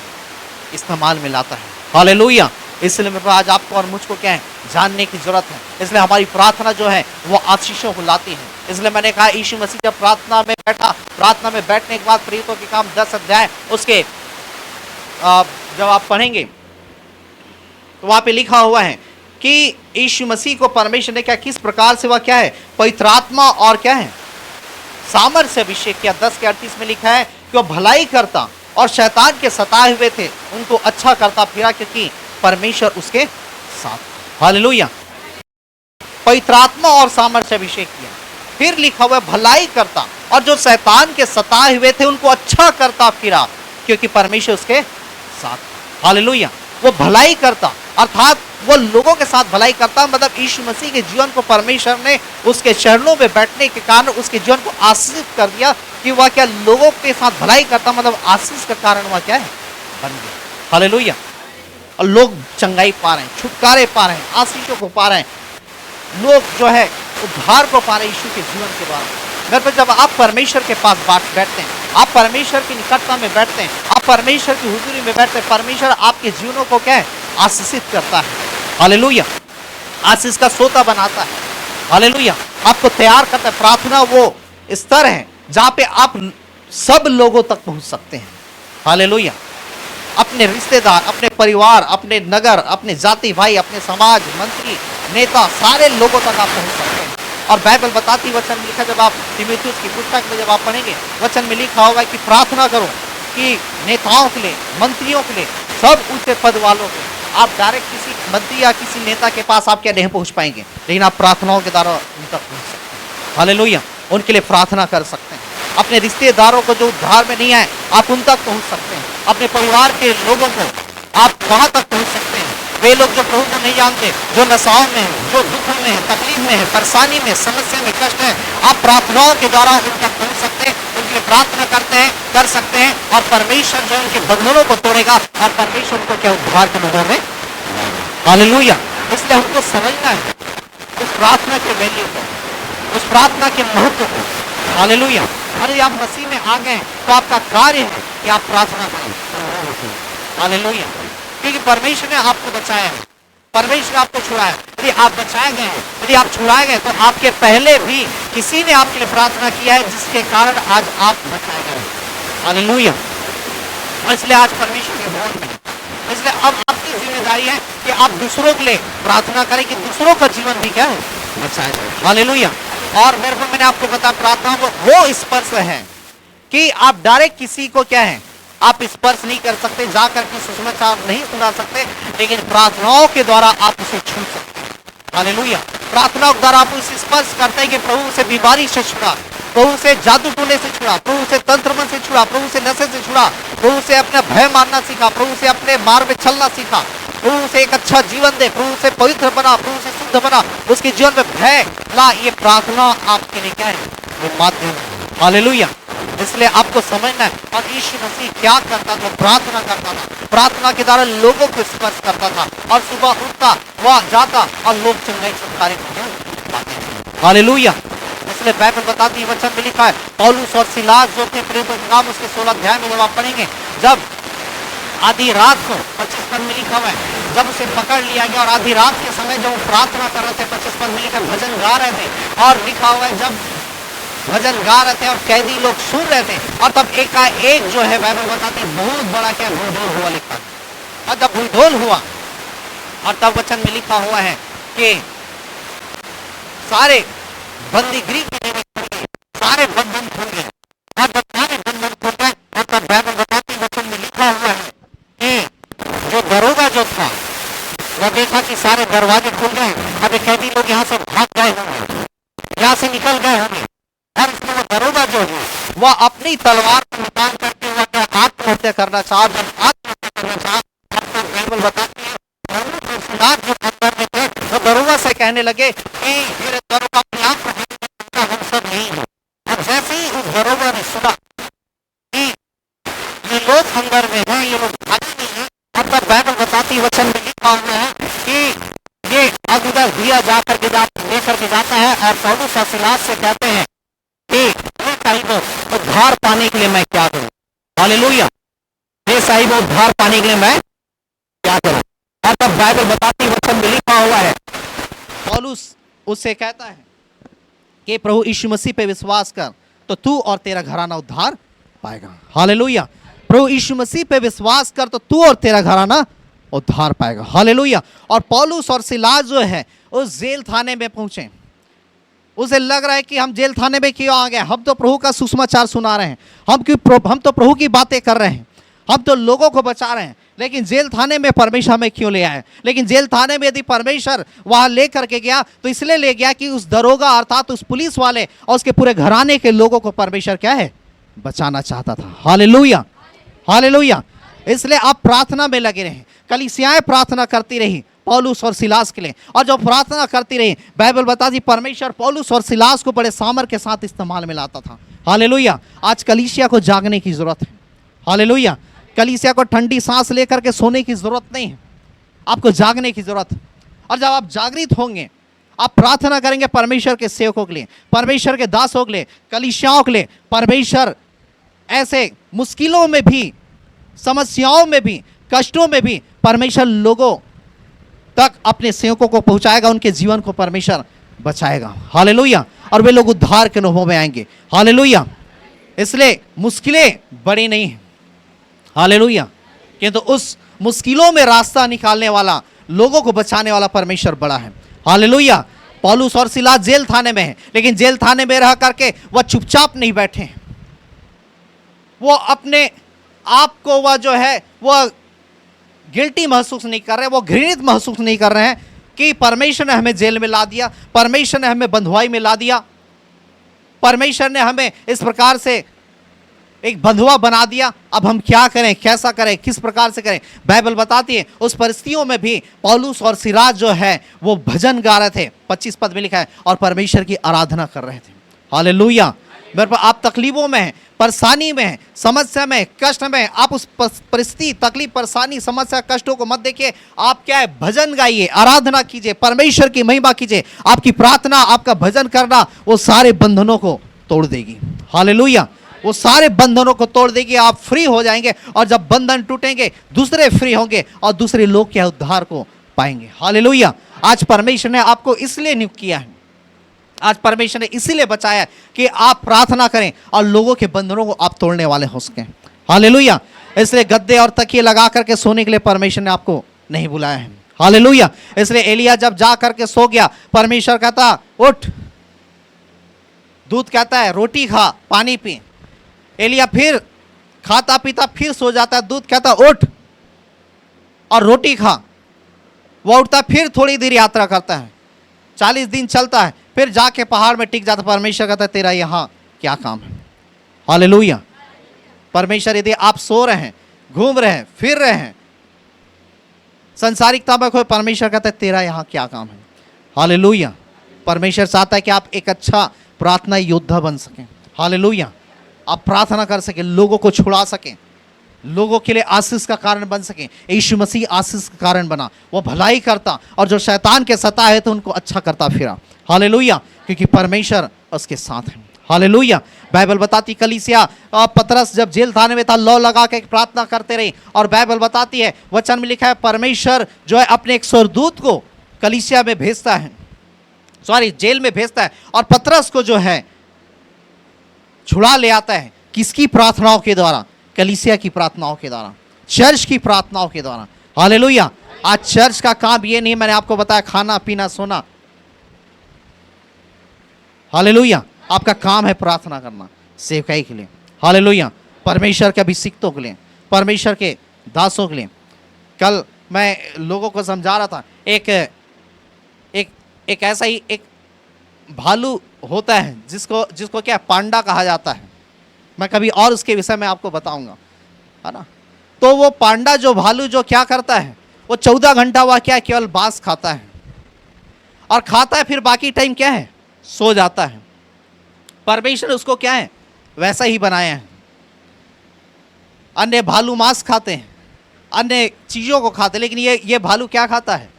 इस्तेमाल में लाता है। हालेलुया। इसलिए मेरे आज आपको और मुझको क्या है जानने की जरूरत है। इसलिए हमारी प्रार्थना जो है वो आशीषों को लाती है। इसलिए मैंने कहा यीशु मसीह जब प्रार्थना में बैठा, प्रार्थना में बैठने के बाद प्रेरितों के काम 10 अध्याय उसके जब आप पढ़ेंगे तो वहां पे लिखा हुआ है कि यीशु मसीह को परमेश्वर ने क्या किस प्रकार से वह क्या है पवित्र आत्मा और क्या है सामर्थ से अभिषेक किया। 10:38 में लिखा है कि वह भलाई करता और शैतान के सताए हुए थे उनको अच्छा करता फिरा, क्योंकि परमेश्वर उसके साथ। हालेलुया। पवित्र आत्मा और सामर्थ से अभिषेक किया। फिर लिखा हुआ है भलाई करता और जो शैतान के सताए हुए थे उनको अच्छा करता फिरा, क्योंकि परमेश्वर उसके साथ। हालेलुया। वो भलाई करता अर्थात वो लोगों के साथ भलाई करता, मतलब यीशु मसीह के जीवन को परमेश्वर ने उसके चरणों में बैठने के कारण उसके जीवन को आशीष कर दिया कि वह क्या लोगों के साथ भलाई करता, मतलब आशीष का कारण वह क्या है बन गया। हालेलुया। और लोग चंगाई पा रहे हैं, छुटकारे पा रहे हैं, आशीषों को पा रहे हैं, लोग जो है उद्धार को पा रहे हैं यीशु के जीवन के बाद। घर पर जब आप परमेश्वर के पास बैठते हैं, आप परमेश्वर की निकटता में बैठते हैं, आप परमेश्वर की हुजूरी में बैठते हैं, परमेश्वर आपके जीवनों को क्या है आशीषित करता है। हालेलुया। आशीष का सोता बनाता है। हालेलुया। आपको तैयार करता है। प्रार्थना वो स्तर है जहां पे आप सब लोगों तक पहुंच सकते हैं। हालेलुया। अपने रिश्तेदार, अपने परिवार, अपने नगर, अपने जाति भाई, अपने समाज, मंत्री, नेता, सारे लोगों तक आप पहुंच सकते हैं। और बाइबल बताती वचन में लिखा, जब आप तीमुथियुस की पुस्तक में जब आप पढ़ेंगे वचन में लिखा होगा कि प्रार्थना करो कि नेताओं के लिए, मंत्रियों के लिए, सब ऊंचे पद वालों के। आप डायरेक्ट किसी मंत्री या किसी नेता के पास आप क्या नहीं पहुंच पाएंगे, लेकिन आप प्रार्थनाओं के द्वारा उन तक पहुंच सकते हैं। हालेलुया। उनके लिए प्रार्थना कर सकते हैं। अपने रिश्तेदारों को जो उद्धार में नहीं आए आप उन तक पहुंच सकते हैं। अपने परिवार के लोगों को आप वहां तक पहुंच सकते हैं। वे लोग जो प्रभु को नहीं जानते, जो नशाओं में है, जो दुखों में है, तकलीफ में है, परेशानी में, समस्या में, कष्ट है, आप प्रार्थनाओं के द्वारा उन तक पहुंच सकते हैं, उनके लिए प्रार्थना करते हैं, कर सकते हैं, और परमेश्वर जो उनके बंधनों को तोड़ेगा और परमेश्वर को क्या उद्धार के लोगों में। हालेलुया। इसलिए हमको समझना है उस प्रार्थना के वैल्यू को, उस प्रार्थना के महत्व को। हालेलुया। और यदि आप मसीह में आ गए तो आपका कार्य है कि आप प्रार्थना करें। हालेलुया। क्योंकि परमेश्वर ने आपको बचाया है, परमेश्वर ने आपको छुड़ाया। यदि आप बचाए गए हैं, यदि आप छुड़ाए गए, तो आपके पहले भी किसी ने आपके लिए प्रार्थना किया है, जिसके कारण आज आप बचाए गए। हालेलुया। और इसलिए आज परमेश्वर के भवन में, इसलिए अब आपकी जिम्मेदारी है कि आप दूसरों के लिए प्रार्थना करें कि दूसरों का जीवन भी क्या है, बचाया जाए। हालेलुया। और मेरे को, मैंने आपको बताया, प्रार्थना वो स्पर्श है कि आप डायरेक्ट किसी को क्या है, आप स्पर्श नहीं कर सकते, जाकर के सुसमाचार नहीं सुना सकते, लेकिन प्रार्थनाओं के द्वारा आप उसे छू सकते हैं। हालेलुया। प्रार्थनाओं के द्वारा आप उसे स्पर्श करते हैं कि प्रभु से बीमारी से छुड़ा, प्रभु से जादू टोने से छुड़ा, प्रभु से तंत्र मन से छुड़ा, प्रभु से नशे से छुड़ा, प्रभु से अपना भय मारना सीखा, प्रभु से अपने मार्ग में चलना सीखा, प्रभु से एक अच्छा जीवन दे, प्रभु से पवित्र बना, प्रभु से शुद्ध बना, उसके जीवन में भय ला। ये प्रार्थना आपके लिए क्या है, वो माध्यम है। हालेलुया। इसलिए आपको समझना है, और यीशु मसीह क्या करता था, प्रार्थना करता था, प्रार्थना के द्वारा लोगों को स्पर्श करता था, और सुबह उठता, वह जाता और लोग चंगाई छुटकारे पाते। हालेलुया। इसलिए बाइबल बताती है, वचन में लिखा है, पौलुस और सिलास जो थे, प्रेरितों के काम उसके 16 अध्याय में जब आप पढ़ेंगे, जब आधी रात को 25 पद में लिखा हुआ है, जब उसे पकड़ लिया गया और आधी रात के समय जब वो प्रार्थना कर रहे थे, 25 पद में लिखा, भजन गा रहे थे, और लिखा हुआ है जब भजन गा रहे थे और कैदी लोग सुन रहे थे, और तब एक जो है बाइबल बताती है, बहुत बड़ा क्या भूडोल हुआ लिखा। और जब भूडोल हुआ, और तब वचन में लिखा हुआ है कि सारे बंदी गृह में सारे बंधन खुल गए, और जब सारे बंधन खुल गए, और तब बाइबल बताती है, वचन में लिखा हुआ है कि जो दरोगा जो था, वह देखा कि सारे दरवाजे खुल गए, अब कैदी लोग यहाँ से भाग गए होंगे, यहाँ से निकल गए होंगे, और इसमें वो दरोगा जो है वह अपनी तलवार को निकाल करके वह क्या आत्महत्या करना चाहा। जब आत्महत्या करना चाहा, तो बाइबल बताती है, जो अंदर में थे, वो दरोगा से कहने लगे कि मेरे दरोगा अपने आप को हम सब नहीं है। और जैसे ही उस दरोगा ने सुना कि ये लोग अंदर में हैं, ये लोग भागे नहीं है, और तब बाइबल बताती वचन में लिखा हुआ है कि ये अगुदर दिया जाकर के लेकर के जाता है, और पौलुस और सिलास से कहते हैं उद्धार पाने के लिए मैं क्या करूं। हालेलुया। हे साहिब, उद्धार पाने के लिए मैं क्या करूं। और तब बाइबल बताती वचन में लिखा हुआ है, पौलुस उससे कहता है कि प्रभु यीशु मसीह पे विश्वास कर तो तू और तेरा घराना उद्धार पाएगा। हालेलुया। प्रभु यीशु मसीह पे विश्वास कर तो तू और तेरा घराना उद्धार पाएगा। हालेलुया। और पौलुस और सिलास जो है उस जेल थाने में पहुंचे। उसे लग रहा है कि हम जेल थाने में क्यों आ गए, हम तो प्रभु का सुसमाचार सुना रहे हैं, हम तो प्रभु की बातें कर रहे हैं, हम तो लोगों को बचा रहे हैं, लेकिन जेल थाने में परमेश्वर हमें क्यों ले आए। लेकिन जेल थाने में यदि परमेश्वर वहां ले करके गया तो इसलिए ले गया कि उस दरोगा अर्थात उस पुलिस वाले और उसके पूरे घराने के लोगों को परमेश्वर क्या है, बचाना चाहता था। हालेलुया। हालेलुया। इसलिए आप प्रार्थना में लगे रहें। कलीसियाएं प्रार्थना करती रही पौलुस और सिलास के लिए, और जब प्रार्थना करती रही, बाइबल बताती परमेश्वर पौलुस और सिलास को बड़े सामर्थ के साथ इस्तेमाल में लाता था। हालेलुया। आज कलीसिया को जागने की जरूरत है। हालेलुया। कलीसिया को ठंडी सांस लेकर के सोने की जरूरत नहीं है, आपको जागने की जरूरत है। और जब आप जागृत होंगे, आप प्रार्थना करेंगे परमेश्वर के सेवकों के लिए, परमेश्वर के दासों के लिए, कलीसियाओं के लिए। परमेश्वर ऐसे मुश्किलों में भी, समस्याओं में भी, कष्टों में भी परमेश्वर लोगों तक अपने सेवकों को पहुंचाएगा, उनके जीवन को परमेश्वर बचाएगा। हालेलुया। और वे लोग उद्धार के अनुभव में आएंगे। हालेलुया। इसलिए मुश्किलें बड़ी नहीं है। हालेलुया। किंतु उस मुश्किलों में रास्ता निकालने वाला, लोगों को बचाने वाला परमेश्वर बड़ा है। हालेलुया। पौलुस और सिलास जेल थाने में है, लेकिन जेल थाने में रह करके वह चुपचाप नहीं बैठे, वो अपने आप को वह जो है वह गिल्टी महसूस नहीं कर रहे, वो घृणित महसूस नहीं कर रहे हैं कि परमेश्वर ने हमें जेल में ला दिया, परमेश्वर ने हमें बंधुआई में ला दिया, परमेश्वर ने हमें इस प्रकार से एक बंधुआ बना दिया, अब हम क्या करें, कैसा करें, किस प्रकार से करें। बाइबल बताती है उस परिस्थितियों में भी पौलुस और सिलास जो है वो भजन गा रहे थे। 25 पद में लिखा है, और परमेश्वर की आराधना कर रहे थे। हालेलुया। मेरे पर आप तकलीफों में हैं, परेशानी में हैं, समस्या में, कष्ट में, आप उस परिस्थिति, तकलीफ, परेशानी, समस्या, कष्टों को मत देखिए। आप क्या है, भजन गाइए, आराधना कीजिए, परमेश्वर की महिमा कीजिए। आपकी प्रार्थना, आपका भजन करना वो सारे बंधनों को तोड़ देगी। हालेलुया। वो सारे बंधनों को तोड़ देगी, आप फ्री हो जाएंगे। और जब बंधन टूटेंगे दूसरे फ्री होंगे और दूसरे लोग क्या उद्धार को पाएंगे। हालेलुया। आज परमेश्वर ने आपको इसलिए नियुक्त किया है, आज परमेश्वर ने इसीलिए बचाया कि आप प्रार्थना करें और लोगों के बंधनों को आप तोड़ने वाले हो सकें। हालेलुया। इसलिए गद्दे और तकिए लगा करके सोने के लिए परमेश्वर ने आपको नहीं बुलाया है। हालेलुया। इसलिए एलिया जब जा करके सो गया, परमेश्वर कहता उठ, दूध कहता है रोटी खा, पानी पी। एलिया फिर खाता पीता फिर सो जाता है, दूध कहता उठ और रोटी खा। वह उठता फिर थोड़ी देर यात्रा करता है, 40 दिन चलता है, फिर जाके पहाड़ में टिक जाता। परमेश्वर कहता है तेरा यहाँ क्या काम है। हालेलुया। परमेश्वर यदि आप सो रहे हैं, घूम रहे हैं, फिर रहे हैं, संसारिकता में कोई, परमेश्वर कहता है तेरा यहाँ क्या काम है। हालेलुया। परमेश्वर चाहता है कि आप एक अच्छा प्रार्थना योद्धा बन सकें। हालेलुया। आप प्रार्थना कर सकें, लोगों को छुड़ा सकें, लोगों के लिए आशीष का कारण बन सकें। यीशु मसीह आशीष का कारण बना, वो भलाई करता और जो शैतान के सता है तो उनको अच्छा करता फिरा। हालेलुया। क्योंकि परमेश्वर उसके साथ है। हालेलुया। बाइबल बताती कलीसिया पतरस जब जेल खाने में था, लौ लगा के प्रार्थना करते रहे। और बाइबल बताती है, वचन में लिखा है, परमेश्वर जो है अपने एक स्वर्गदूत को कलीसिया में भेजता है, जेल में भेजता है, और पतरस को जो है छुड़ा ले आता है। किसकी प्रार्थनाओं के द्वारा? कलीसिया की प्रार्थनाओं के द्वारा, चर्च की प्रार्थनाओं के द्वारा। हालेलुया। आज चर्च का काम ये नहीं, मैंने आपको बताया, खाना पीना सोना। हालेलुया। आपका काम है प्रार्थना करना सेवकाई के लिए। हालेलुया। परमेश्वर के अभिषिक्तों के लिए, परमेश्वर के दासों के लिए। कल मैं लोगों को समझा रहा था, एक ऐसा ही एक भालू होता है जिसको क्या पांडा कहा जाता है। मैं कभी और उसके विषय में आपको बताऊंगा, है ना। तो वो पांडा जो भालू जो क्या करता है, वो 14 घंटा वह क्या केवल बांस खाता है और खाता है, फिर बाकी टाइम क्या है, सो जाता है। परमेश्वर ने उसको क्या है, वैसा ही बनाया है। अन्य भालू मांस खाते हैं, अन्य चीज़ों को खाते हैं, लेकिन ये भालू क्या खाता है,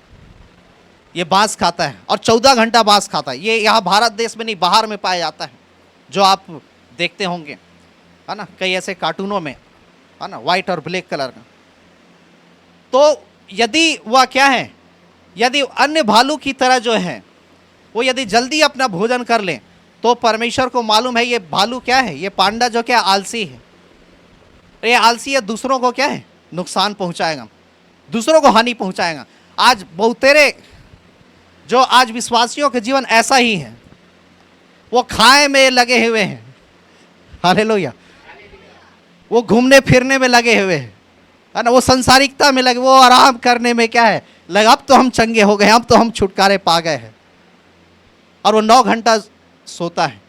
ये बांस खाता है और 14 घंटा बांस खाता है। ये यहाँ भारत देश में नहीं, बाहर में पाया जाता है, जो आप देखते होंगे, है ना, कई ऐसे कार्टूनों में, है ना, वाइट और ब्लैक कलर का। तो यदि वह क्या है, यदि अन्य भालू की तरह जो है वो यदि जल्दी अपना भोजन कर ले, तो परमेश्वर को मालूम है ये भालू क्या है, ये पांडा जो क्या आलसी है, ये आलसी है, दूसरों को क्या है, नुकसान पहुंचाएगा, दूसरों को हानि पहुंचाएगा। आज बहुतेरे जो आज विश्वासियों के जीवन ऐसा ही है, वो खाए में लगे हुए हैं। हालेलुया। वो घूमने फिरने में लगे हुए हैं, है ना, वो संसारिकता में लगे, वो आराम करने में क्या है लगे। अब तो हम चंगे हो गए, अब तो हम छुटकारे पा गए हैं। और वो 9 घंटा सोता है,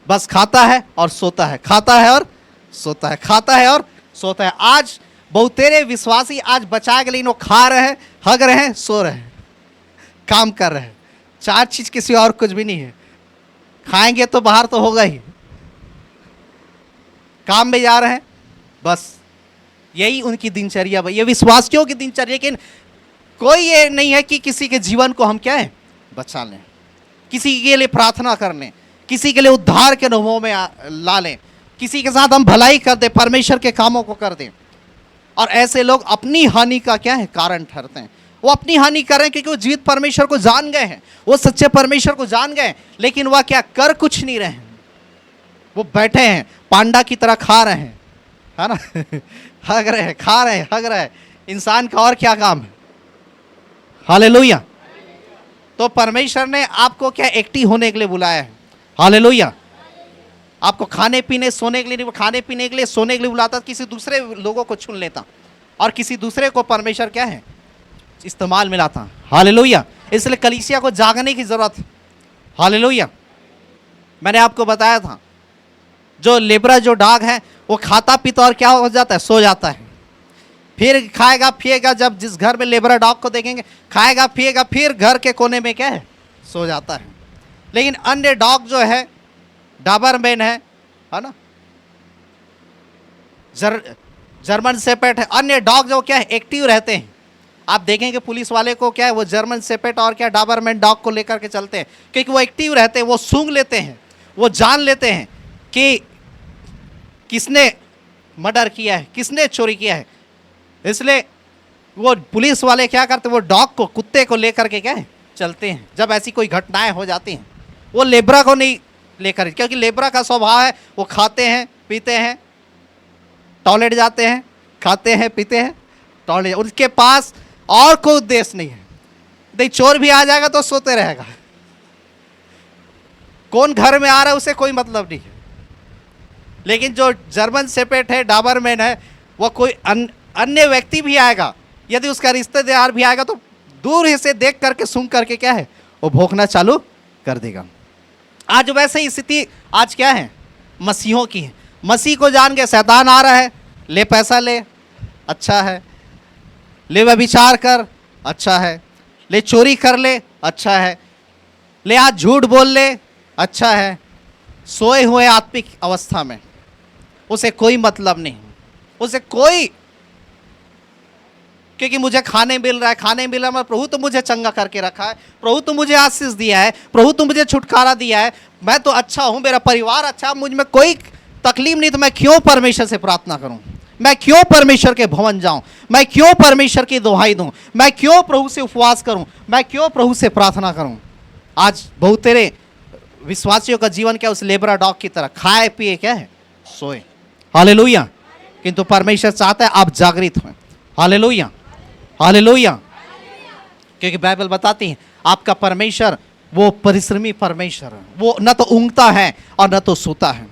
बस खाता है और सोता है, खाता है और सोता है, खाता है और सोता है। आज बहुतेरे विश्वासी आज बचा के, लेकिन वो खा रहे हैं, हग रहे हैं, सो रहे हैं, काम कर रहे हैं। 4 चीज किसी और कुछ भी नहीं है। खाएंगे तो बाहर तो होगा ही, काम में जा रहे हैं, बस यही उनकी दिनचर्या। ये विश्वासियों की दिनचर्या। लेकिन कोई ये नहीं है कि किसी के जीवन को हम क्या है बचा लें, किसी के लिए प्रार्थना कर लें, किसी के लिए उद्धार के अनुभव में ला लें, किसी के साथ हम भलाई कर दें, परमेश्वर के कामों को कर दें। और ऐसे लोग अपनी हानि का क्या है कारण ठहरते हैं। वो अपनी हानि कर रहे हैं क्योंकि वो जीवित परमेश्वर को जान गए हैं, वो सच्चे परमेश्वर को जान गए, लेकिन वह क्या कर कुछ नहीं रहे हैं। वो बैठे हैं, पांडा की तरह खा रहे हैं, है ना हग रहे हैं, खा रहे हैं, हग रहे हैं। इंसान का और क्या काम है। हालेलुया। तो परमेश्वर ने आपको क्या एक्टिव होने के लिए बुलाया है। हालेलुया। आपको खाने पीने सोने के लिए नहीं, खाने पीने के लिए सोने के लिए बुलाता, किसी दूसरे लोगों को चुन लेता और किसी दूसरे को परमेश्वर क्या है इस्तेमाल में लाता। हालेलुया। इसलिए कलीसिया को जागने की जरूरत है। हालेलुया। मैंने आपको बताया था, जो लेबरा जो डॉग है वो खाता पीता और क्या हो जाता है, सो जाता है, फिर खाएगा पिएगा। जब जिस घर में लेबरा डॉग को देखेंगे, खाएगा पिएगा, फिर घर के कोने में क्या है, सो जाता है। लेकिन अन्य डॉग जो है, डाबरमैन है ना, जर्मन शेपर्ड है, अन्य डॉग जो क्या है एक्टिव रहते हैं। आप देखेंगे पुलिस वाले को क्या है, वो जर्मन शेपर्ड और क्या डाबरमैन डॉग को लेकर के चलते हैं, क्योंकि वो एक्टिव रहते हैं, वो सूंघ लेते हैं, वो जान लेते हैं कि किसने मर्डर किया है, किसने चोरी किया है। इसलिए वो पुलिस वाले क्या करते, वो डॉग को, कुत्ते को लेकर के क्या है चलते हैं जब ऐसी कोई घटनाएं हो जाती हैं। वो लेबरा को नहीं लेकर, क्योंकि लेबरा का स्वभाव है वो खाते हैं पीते हैं, टॉयलेट जाते हैं, खाते हैं पीते हैं, टॉयलेट, उनके पास और कोई उद्देश्य नहीं है। नहीं, चोर भी आ जाएगा तो सोते रहेगा, कौन घर में आ रहा है उसे कोई मतलब नहीं है। लेकिन जो जर्मन शेपर्ड है, डाबरमैन है, वो कोई अन्य व्यक्ति भी आएगा, यदि उसका रिश्तेदार भी आएगा तो दूर ही से देख करके सूंघ करके क्या है वो भौंकना चालू कर देगा। आज वैसे ही स्थिति आज क्या है मसीहों की है। मसीह को जान के शैतान आ रहा है, ले पैसा ले, अच्छा है, ले व्यभिचार कर, अच्छा है, ले चोरी कर ले, अच्छा है, ले आज झूठ बोल ले, अच्छा है। सोए हुए आत्मिक अवस्था में उसे कोई मतलब नहीं, उसे कोई, क्योंकि मुझे खाने मिल रहा है, खाने मिल रहा है, प्रभु तो मुझे चंगा करके रखा है, प्रभु तो मुझे आशीष दिया है, प्रभु तो मुझे छुटकारा दिया है, मैं तो अच्छा हूं, मेरा परिवार अच्छा, मुझ में कोई तकलीफ नहीं, तो मैं क्यों परमेश्वर से प्रार्थना करूं, मैं क्यों परमेश्वर के भवन जाऊं, मैं क्यों परमेश्वर की दुहाई दूं, मैं क्यों प्रभु से उपवास करूं, मैं क्यों प्रभु से प्रार्थना करूं। आज बहुत तेरे विश्वासियों का जीवन क्या उस लेबरा डॉग की तरह, खाए पिए क्या है सोए। हालेलुया। किंतु परमेश्वर चाहता है आप जागृत हों। Hallelujah, hallelujah. क्योंकि बाइबल बताती है आपका परमेश्वर वो परिश्रमी परमेश्वर है, वो न तो ऊँघता है और न तो सोता है।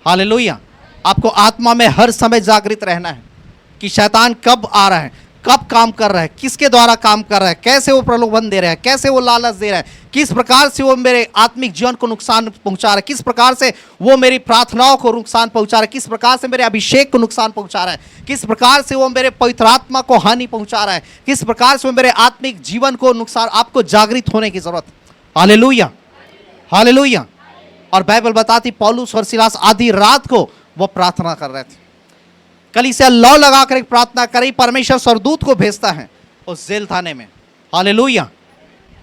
हालेलुया। आपको आत्मा में हर समय जागृत रहना है कि शैतान कब आ रहा है, कब काम कर रहा है, किसके द्वारा काम कर रहा है, कैसे वो प्रलोभन दे रहा है, कैसे वो लालच दे रहा है, किस प्रकार से वो मेरे आत्मिक जीवन को नुकसान पहुंचा रहा है, किस प्रकार से वो मेरी प्रार्थनाओं को नुकसान पहुंचा रहा है, किस प्रकार से मेरे अभिषेक को नुकसान पहुंचा रहा है, किस प्रकार से वो मेरे पवित्र आत्मा को हानि पहुंचा रहा है, किस प्रकार से वो मेरे आत्मिक जीवन को नुकसान। आपको जागृत होने की जरूरत। Hallelujah, hallelujah. और बाइबल बताती पौलुस और सिलास आधी रात को वो प्रार्थना कर रहे थे, कलीसिया लौ लगा कर प्रार्थना करी, परमेश्वर स्वर्गदूत को भेजता है उस जेल थाने में। हालेलुया।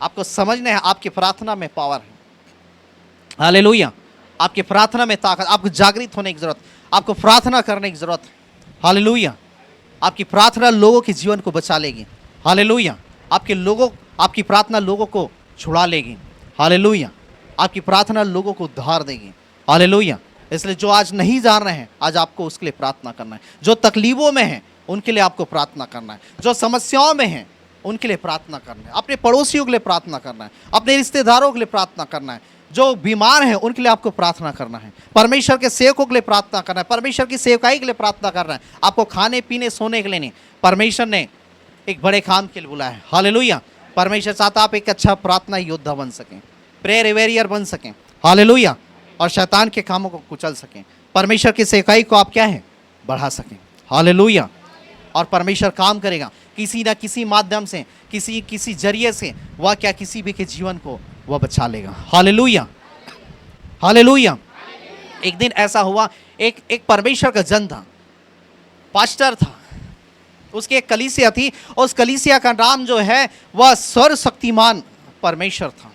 आपको समझना है आपकी प्रार्थना में पावर है। हालेलुया। आपकी प्रार्थना में ताकत, आपको जागृत होने की जरूरत, आपको प्रार्थना करने की जरूरत है। हालेलुया। आपकी प्रार्थना लोगों के जीवन को बचा लेगी। हालेलुया। आपकी प्रार्थना लोगों को छुड़ा लेगी। हालेलुया। आपकी प्रार्थना लोगों को उद्धार देगी। हालेलुया। इसलिए जो आज नहीं जान रहे हैं, आज आपको उसके लिए प्रार्थना करना है। जो तकलीफों में हैं उनके लिए आपको प्रार्थना करना है, जो समस्याओं में हैं उनके लिए प्रार्थना करना है, अपने पड़ोसियों के लिए प्रार्थना करना है, अपने रिश्तेदारों के लिए प्रार्थना करना है, जो बीमार हैं उनके लिए आपको प्रार्थना करना है, परमेश्वर के सेवकों के लिए प्रार्थना करना है, परमेश्वर की सेवकाई के लिए प्रार्थना करना है। आपको खाने पीने सोने के लिए नहीं, परमेश्वर ने एक बड़े काम के लिए बुलाया है। हालेलुया। परमेश्वर चाहता आप एक अच्छा प्रार्थना योद्धा बन सकें, प्रेयर वॉरियर बन सकें। हालेलुया। और शैतान के कामों को कुचल सकें, परमेश्वर की सेवकाई को आप क्या है बढ़ा सकें। हालेलुया। और परमेश्वर काम करेगा किसी ना किसी माध्यम से, किसी जरिए से, वह क्या किसी भी के जीवन को वह बचा लेगा। Hallelujah, hallelujah. एक दिन ऐसा हुआ, एक परमेश्वर का जन था, पास्टर था, उसकी एक कलीसिया थी, और उस कलीसिया का नाम जो है वह सर्वशक्तिमान परमेश्वर था,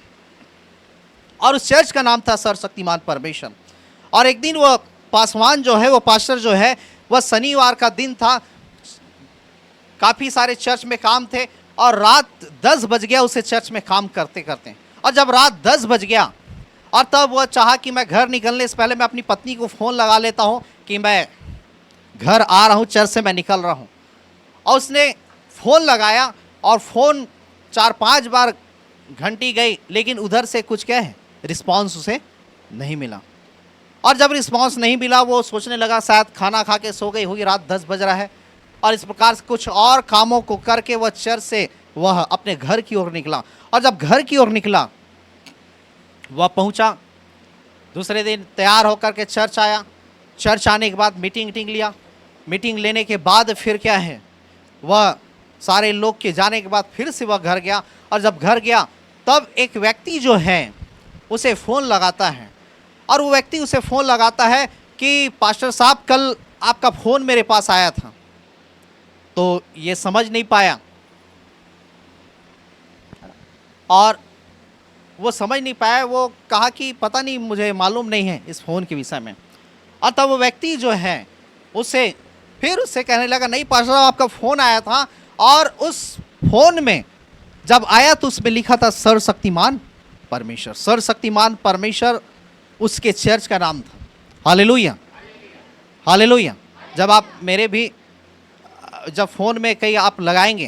और उस चर्च का नाम था सर्वशक्तिमान परमेश्वर। और एक दिन वह पासवान जो है, वो पास्टर जो है, वह शनिवार का दिन था, काफ़ी सारे चर्च में काम थे, और रात 10 बज गया उसे चर्च में काम करते करते। और जब रात 10 बज गया, और तब वह चाहा कि मैं घर निकलने से पहले मैं अपनी पत्नी को फ़ोन लगा लेता हूँ कि मैं घर आ रहा हूँ, चर्च से मैं निकल रहा हूँ। और उसने फ़ोन लगाया, और फ़ोन 4-5 बार घंटी गई, लेकिन उधर से कुछ क्या है रिस्पांस उसे नहीं मिला। और जब रिस्पांस नहीं मिला, वो सोचने लगा शायद खाना खा के सो गई होगी, रात 10 बज रहा है। और इस प्रकार से कुछ और कामों को करके वह चर्च से वह अपने घर की ओर निकला। और जब घर की ओर निकला, वह पहुंचा, दूसरे दिन तैयार होकर के चर्च आया। चर्च आने के बाद मीटिंग लिया। मीटिंग लेने के बाद फिर क्या है, वह सारे लोग के जाने के बाद फिर से वह घर गया। और जब घर गया, तब एक व्यक्ति जो है उसे फ़ोन लगाता है, और वो व्यक्ति उसे फ़ोन लगाता है कि पास्टर साहब, कल आपका फ़ोन मेरे पास आया था। तो ये समझ नहीं पाया, और वो समझ नहीं पाया, वो कहा कि पता नहीं, मुझे मालूम नहीं है इस फ़ोन के विषय में। और तब वो व्यक्ति जो है उससे कहने लगा, नहीं पास्टर साहब, आपका फ़ोन आया था और उस फ़ोन में जब आया तो उसमें लिखा था सर्वशक्तिमान परमेश्वर। सर्वशक्तिमान परमेश्वर उसके चर्च का नाम था। Hallelujah, hallelujah. जब आप मेरे भी जब फ़ोन में कहीं आप लगाएंगे,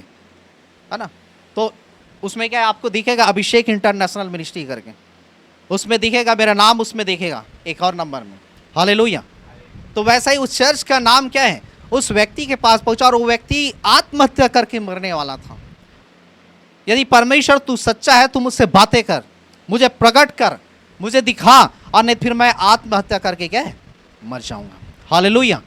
है ना, तो उसमें क्या है, आपको दिखेगा अभिषेक इंटरनेशनल मिनिस्ट्री करके, उसमें दिखेगा मेरा नाम, उसमें दिखेगा एक और नंबर में। हालेलुया। तो वैसा ही उस चर्च का नाम क्या है, उस व्यक्ति के पास पहुंचा और वो व्यक्ति आत्महत्या करके मरने वाला था। यदि परमेश्वर तू सच्चा है, तू मुझसे बातें कर, मुझे प्रकट कर, मुझे दिखा, और नहीं फिर मैं आत्महत्या करके क्या है, मर जाऊंगा। हालेलुया।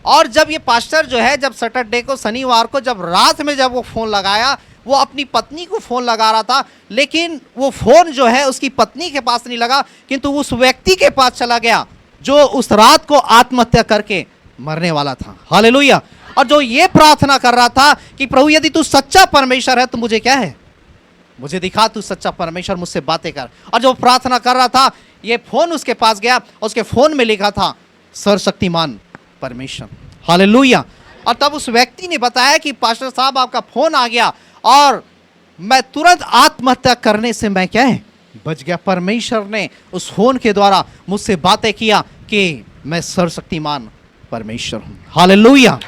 और जब ये पास्टर जो है, जब सैटरडे को, शनिवार को, जब रात में जब वो फ़ोन लगाया, वो अपनी पत्नी को फ़ोन लगा रहा था, लेकिन वो फ़ोन जो है उसकी पत्नी के पास नहीं लगा, किंतु उस व्यक्ति के पास चला गया जो उस रात को आत्महत्या करके मरने वाला था। हालेलुया। और जो ये प्रार्थना कर रहा था कि प्रभु यदि तू सच्चा परमेश्वर है तो मुझे क्या है, मुझे दिखा, तू सच्चा परमेश्वर, मुझसे बातें कर। और जो प्रार्थना कर रहा था, ये फ़ोन उसके पास गया, उसके फ़ोन में लिखा था सर्वशक्तिमान परमेश्वर। हालेलुया। और तब उस व्यक्ति ने बताया कि पास्टर साहब, आपका फ़ोन आ गया और मैं तुरंत आत्महत्या करने से मैं क्या है, बच गया। परमेश्वर ने उस फ़ोन के द्वारा मुझसे बातें किया कि मैं सर्वशक्तिमान परमेश्वर हूँ। हालेलुया,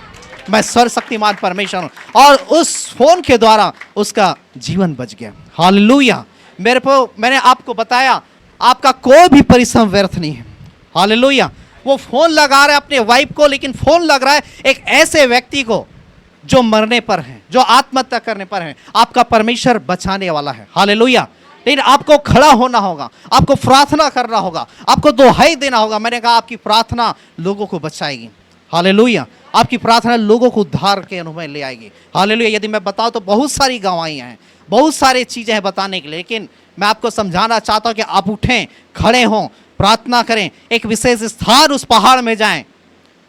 मैं सर्वशक्तिमान परमेश्वर हूँ। और उस फ़ोन के द्वारा उसका जीवन बच गया। हालेलुया। मैंने आपको बताया, आपका कोई भी परिश्रम व्यर्थ नहीं है। हालेलुया। वो फ़ोन लगा रहा है अपने वाइफ को, लेकिन फ़ोन लग रहा है एक ऐसे व्यक्ति को जो मरने पर है, जो आत्महत्या करने पर है। आपका परमेश्वर बचाने वाला है। हालेलुया। लेकिन आपको खड़ा होना होगा, आपको प्रार्थना करना होगा, आपको दुहाई देना होगा। मैंने कहा आपकी प्रार्थना लोगों को बचाएगी। हालेलुया। आपकी प्रार्थना लोगों को उद्धार के अनुभव ले आएगी। हालेलुया। यदि मैं बताऊं तो बहुत सारी गवाहियां हैं, बहुत सारी चीज़ें हैं बताने के लिए, लेकिन मैं आपको समझाना चाहता हूं कि आप उठें, खड़े हों, प्रार्थना करें, एक विशेष स्थान उस पहाड़ में जाएं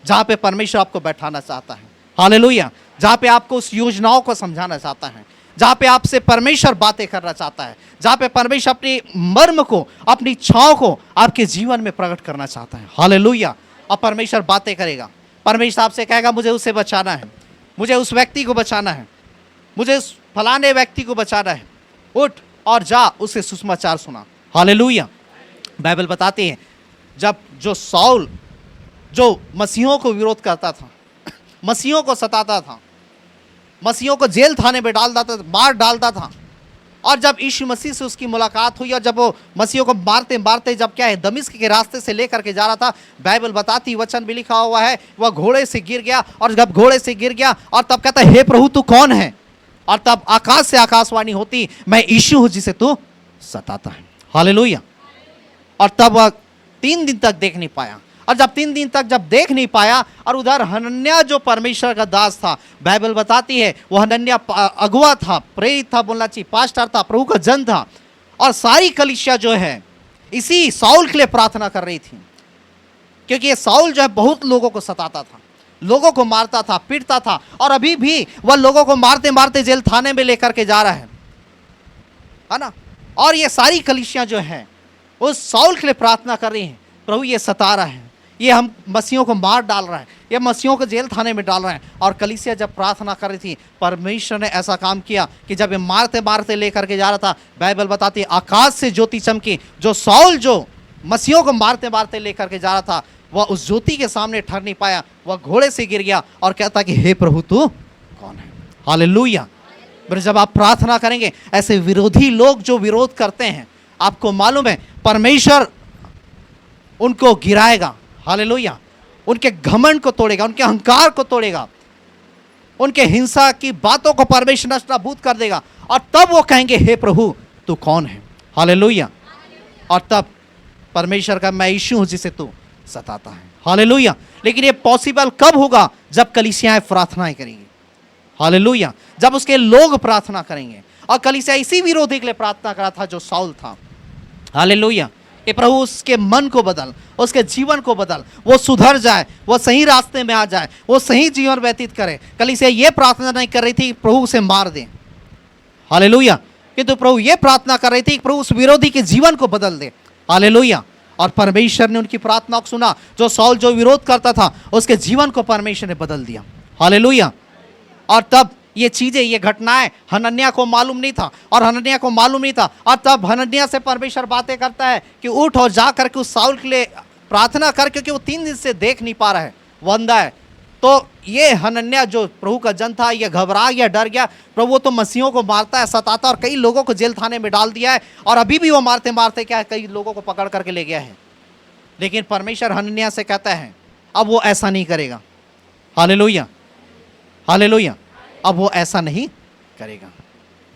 जहाँ पे परमेश्वर आपको बैठाना चाहता है। हालेलुया। जहाँ पे आपको उस योजनाओं को समझाना चाहता है, जहाँ पे आपसे परमेश्वर बातें करना चाहता है, जहाँ पे परमेश्वर अपनी मर्म को, अपनी इच्छाओं को आपके जीवन में प्रकट करना चाहता है। हालेलुया। और परमेश्वर बातें करेगा। परमेश्वर आपसे कहेगा, मुझे उसे बचाना है, मुझे उस व्यक्ति को बचाना है, मुझे उस फलाने व्यक्ति को बचाना है। उठ और जा, उसे सुसमाचार सुना। हालेलुया। बाइबल बताती है, जब जो साउल जो मसीहों को विरोध करता था, मसीहों को सताता था, मसीहों को जेल थाने में डाल देता था, मार डालता था, और जब यीशु मसीह से उसकी मुलाकात हुई और जब वो मसीहों को मारते मारते जब क्या है, दमिश्क के रास्ते से लेकर के जा रहा था, बाइबल बताती, वचन भी लिखा हुआ है, वह घोड़े से गिर गया। और जब घोड़े से गिर गया और तब कहता है, हे प्रभु तू कौन है? और तब आकाश से आकाशवाणी होती, मैं यीशु हूँ जिसे तू सताता है। हालेलुया। और तब वह 3 दिन तक देख नहीं पाया। और जब 3 दिन तक जब देख नहीं पाया, और उधर हनन्याह जो परमेश्वर का दास था, बाइबल बताती है वह हनन्याह अगुआ था, प्रेरित था, बोलना चाहिए पास्टर था, प्रभु का जन था। और सारी कलीसिया जो है इसी साउल के लिए प्रार्थना कर रही थी, क्योंकि ये साउल जो है बहुत लोगों को सताता था, लोगों को मारता था, पीटता था, और अभी भी वह लोगों को मारते मारते जेल थाने में लेकर के जा रहा है ना। और ये सारी कलीसिया जो है उस साउल के लिए प्रार्थना कर रही है, प्रभु ये सता रहा है, ये हम मसीहों को मार डाल रहा है, ये मसीहों को जेल थाने में डाल रहे हैं। और कलीसिया जब प्रार्थना कर रही थी, परमेश्वर ने ऐसा काम किया कि जब ये मारते मारते लेकर के जा रहा था, बाइबल बताती है आकाश से ज्योति चमकी। जो साउल जो मसीहों को मारते मारते लेकर के जा रहा था, वह उस ज्योति के सामने ठहर नहीं पाया, वह घोड़े से गिर गया और कहता कि हे प्रभु तू कौन है? हालेलुया। जब आप प्रार्थना करेंगे, ऐसे विरोधी लोग जो विरोध करते हैं, आपको मालूम है परमेश्वर उनको गिराएगा। हालेलुया। उनके घमंड को तोड़ेगा, उनके अहंकार को तोड़ेगा, उनके हिंसा की बातों को परमेश्वर नष्ट कर देगा। और तब वो कहेंगे हे प्रभु तू कौन है? हालेलुया। और तब परमेश्वर का मैं यीशु हूं जिसे तू सताता है। हालेलुया। लेकिन ये पॉसिबल कब होगा? जब कलीसियाएं प्रार्थनाएं करेंगी। हालेलुया। जब उसके लोग प्रार्थना करेंगे। और कलीसिया इसी विरोधी के लिए प्रार्थना करा था जो साउल था। हालेलुया। कि प्रभु उसके मन को बदल, उसके जीवन को बदल, वो सुधर जाए, वो सही रास्ते में आ जाए, वो सही जीवन व्यतीत करे। कलीसिया ये प्रार्थना नहीं कर रही थी प्रभु उसे मार दे। हालेलुया। किंतु प्रभु ये प्रार्थना कर रहे थे कि प्रभु उस विरोधी के जीवन को बदल दे। हालेलुया। और परमेश्वर ने उनकी प्रार्थना को सुना। जो साउल जो विरोध करता था उसके जीवन को परमेश्वर ने बदल दिया। हालेलुया। और तब ये चीजें, ये घटनाएं हनन्याह को मालूम नहीं था, और हनन्याह को मालूम नहीं था। और तब हनन्याह से परमेश्वर बातें करता है कि उठ और जा करके उस साउल के लिए प्रार्थना कर, क्योंकि वो 3 दिन से देख नहीं पा रहा है, वो अंधा है। तो ये हनन्याह जो प्रभु का जन था, ये घबरा गया, डर गया। प्रभु वो तो मसीहों को मारता है, सताता, और कई लोगों को जेल थाने में डाल दिया है, और अभी भी वो मारते मारते क्या है, कई लोगों को पकड़ करके ले गया है। लेकिन परमेश्वर हनन्याह से कहता है अब वो ऐसा नहीं करेगा। Hallelujah, hallelujah. अब वो ऐसा नहीं करेगा,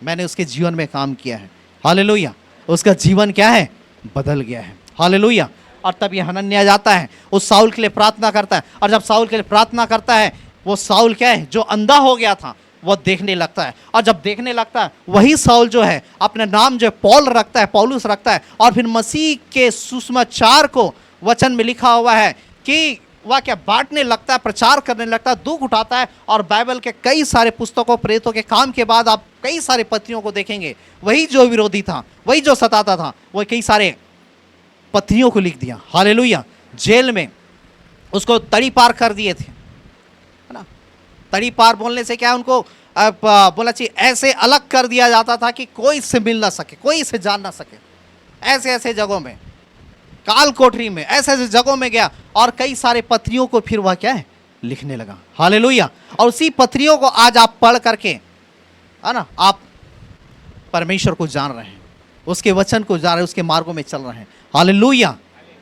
मैंने उसके जीवन में काम किया है। हालेलुया। उसका जीवन क्या है, बदल गया है। हालेलुया। और तब ये हनन्याह जाता है, उस साउल के लिए प्रार्थना करता है, और जब साउल के लिए प्रार्थना करता है, वो साउल क्या है, जो अंधा हो गया था, वो देखने लगता है। और जब देखने लगता है, वही साउल जो है अपना नाम जो है पौल रखता है, पौलुस रखता है, और फिर मसीह के सुसमाचार को वचन में लिखा हुआ है कि वह क्या बांटने लगता है, प्रचार करने लगता है, दुख उठाता है। और बाइबल के कई सारे पुस्तकों, प्रेरितों के काम के बाद आप कई सारे पत्रियों को देखेंगे, वही जो विरोधी था, वही जो सताता था, वो कई सारे पत्रियों को लिख दिया। हालेलुया। जेल में उसको तड़ी पार कर दिए थे, है ना। तड़ी पार बोलने से क्या, उनको बोला चाहिए ऐसे अलग कर दिया जाता था कि कोई इससे मिल ना सके, कोई इसे जान ना सके। ऐसे ऐसे जगहों में, काल कोठरी में, ऐसे ऐसे जगहों में गया, और कई सारे पत्रियों को फिर वह क्या है, लिखने लगा। हालेलुया। और उसी पत्रियों को आज आप पढ़ करके, है ना, आप परमेश्वर को जान रहे हैं, उसके वचन को जान रहे हैं, उसके मार्गों में चल रहे हैं। Hallelujah,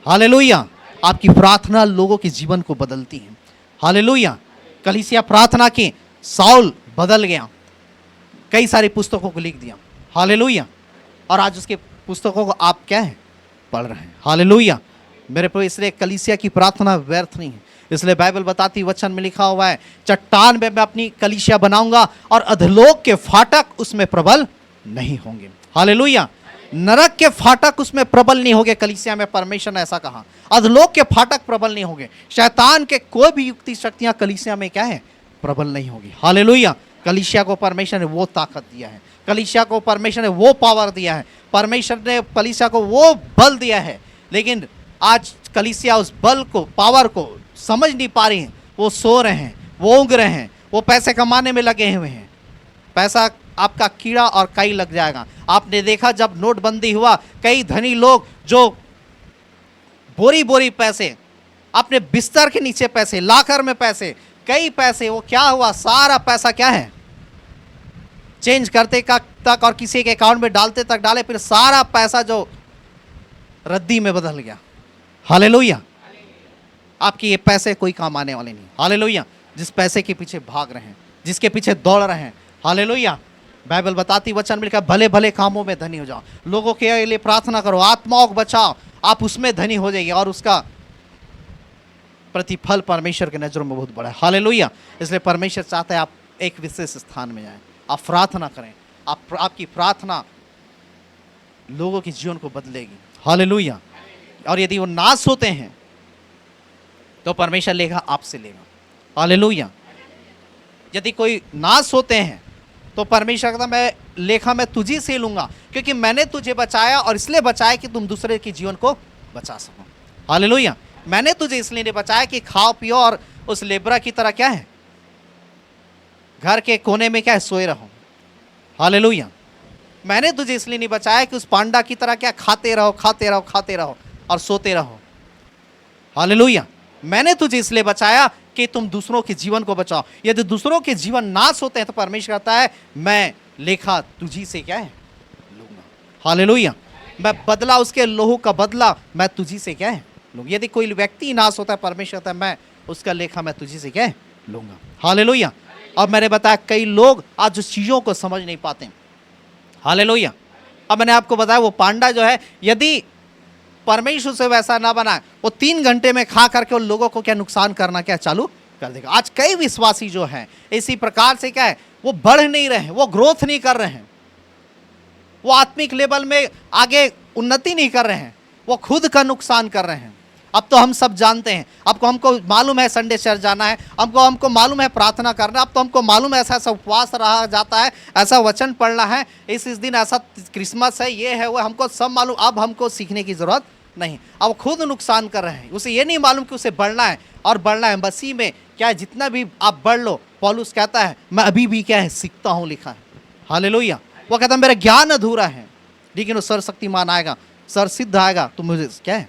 hallelujah. आपकी प्रार्थना लोगों के जीवन को बदलती है। हालेलुया। कलीसिया प्रार्थना की, साउल बदल गया, कई सारी पुस्तकों को लिख दिया। हालेलुया। और आज उसके पुस्तकों को आप क्या है, पढ़ रहे हैं। हालेलुया मेरे प्रभु। इसलिए कलीसिया की प्रार्थना व्यर्थ नहीं है। इसलिए बाइबल बताती, वचन में लिखा हुआ है, चट्टान में मैं अपनी कलीसिया बनाऊंगा और अधलोक के फाटक उसमें प्रबल नहीं होंगे। हालेलुया। नरक के फाटक उसमें प्रबल नहीं होंगे। कलीसिया में परमेश्वर ने ऐसा कहा, अधलोक के फाटक प्रबल नहीं होंगे। शैतान के कोई भी युक्ति शक्तियां कलीसिया में क्या है, प्रबल नहीं होगी। हालेलुया। कलीसिया को परमेश्वर ने वो ताकत दिया है, कलीसिया को परमेश्वर ने वो पावर दिया है, परमेश्वर ने कलीसिया को वो बल दिया है। लेकिन आज कलीसिया उस बल को, पावर को समझ नहीं पा रही है। वो सो रहे हैं, वो ऊँग रहे हैं, वो पैसे कमाने में लगे हुए हैं। पैसा आपका कीड़ा और काई लग जाएगा। आपने देखा जब नोटबंदी हुआ, कई धनी लोग जो बोरी बोरी पैसे, अपने बिस्तर के नीचे पैसे, लाकर में पैसे, कई पैसे, वो क्या हुआ, सारा पैसा क्या है, चेंज करते तक और किसी के अकाउंट में डालते तक डाले, फिर सारा पैसा जो रद्दी में बदल गया। हालेलुया। आपके ये पैसे कोई काम आने वाले नहीं। हालेलुया। जिस पैसे के पीछे भाग रहे हैं, जिसके पीछे दौड़ रहे हैं, हालेलुया, बाइबल बताती, वचन में लिखा, भले भले कामों में धनी हो जाओ, लोगों के लिए प्रार्थना करो, आत्माओं को बचाओ, आप उसमें धनी हो जाएंगे, और उसका प्रतिफल परमेश्वर की नजरों में बहुत बड़ा है। हालेलुया। इसलिए परमेश्वर चाहता है आप एक विशेष स्थान में जाएं, आप प्रार्थना करें, आपकी प्रार्थना लोगों के जीवन को बदलेगी। हालेलुया। और यदि वो नाश होते हैं तो परमेश्वर लेगा, आपसे लेगा। हालेलुया। यदि कोई नाश होते हैं तो परमेश्वर कहता, मैं लेखा मैं तुझी से लूंगा, क्योंकि मैंने तुझे बचाया, और इसलिए बचाया कि तुम दूसरे के जीवन को बचा सको। हालेलुया। मैंने तुझे इसलिए नहीं बचाया कि खाओ पियो और उस लेबरा की तरह क्या है, घर के कोने में क्या है, सोए रहो। हालेलुया। मैंने तुझे इसलिए नहीं बचाया कि उस पांडा की तरह क्या खाते रहो, खाते रहो, खाते रहो और सोते रहो। हालेलुया। मैंने तुझे इसलिए बचाया कि तुम दूसरों के जीवन को बचाओ। यदि दूसरों के जीवन नाश होते हैं तो परमेश्वर कहता है, मैं लेखा तुझी से क्या है, लूंगा। हालेलुया। मैं बदला, उसके लोहू का बदला मैं तुझी से क्या है, लूंगा। यदि कोई व्यक्ति नाश होता है, परमेश्वर कहता है, मैं उसका लेखा मैं तुझी से क्या है, लूंगा। हालेलुया। और मैंने बताया, कई लोग आज उस चीजों को समझ नहीं पाते। हालेलुया। अब मैंने आपको बताया, वो पांडा जो है, यदि परमेश्वर से वैसा ना बनाए, वो 3 घंटे में खा करके उन लोगों को क्या नुकसान करना क्या चालू कर देगा। आज कई विश्वासी जो हैं इसी प्रकार से क्या है, वो बढ़ नहीं रहे हैं, वो ग्रोथ नहीं कर रहे हैं, वो आत्मिक लेवल में आगे उन्नति नहीं कर रहे हैं, वो खुद का नुकसान कर रहे हैं। अब तो हम सब जानते हैं, अब हमको मालूम है संडे चर्च जाना है, हमको मालूम है प्रार्थना करना, अब तो हमको मालूम है ऐसा ऐसा उपवास रहा जाता है, ऐसा वचन पढ़ना है, इस दिन ऐसा क्रिसमस है, ये है वो, हमको सब मालूम। अब हमको सीखने की जरूरत नहीं, अब खुद नुकसान कर रहे हैं। उसे ये नहीं मालूम कि उसे बढ़ना है और बढ़ना है मसीह में। क्या है, जितना भी आप बढ़ लो, पौलुस कहता है मैं अभी भी क्या है सीखता हूँ, लिखा है। हालेलुया। वो कहता है मेरा ज्ञान अधूरा है, लेकिन वो सर्वशक्तिमान आएगा, सर्वसिद्ध आएगा तो मुझे क्या है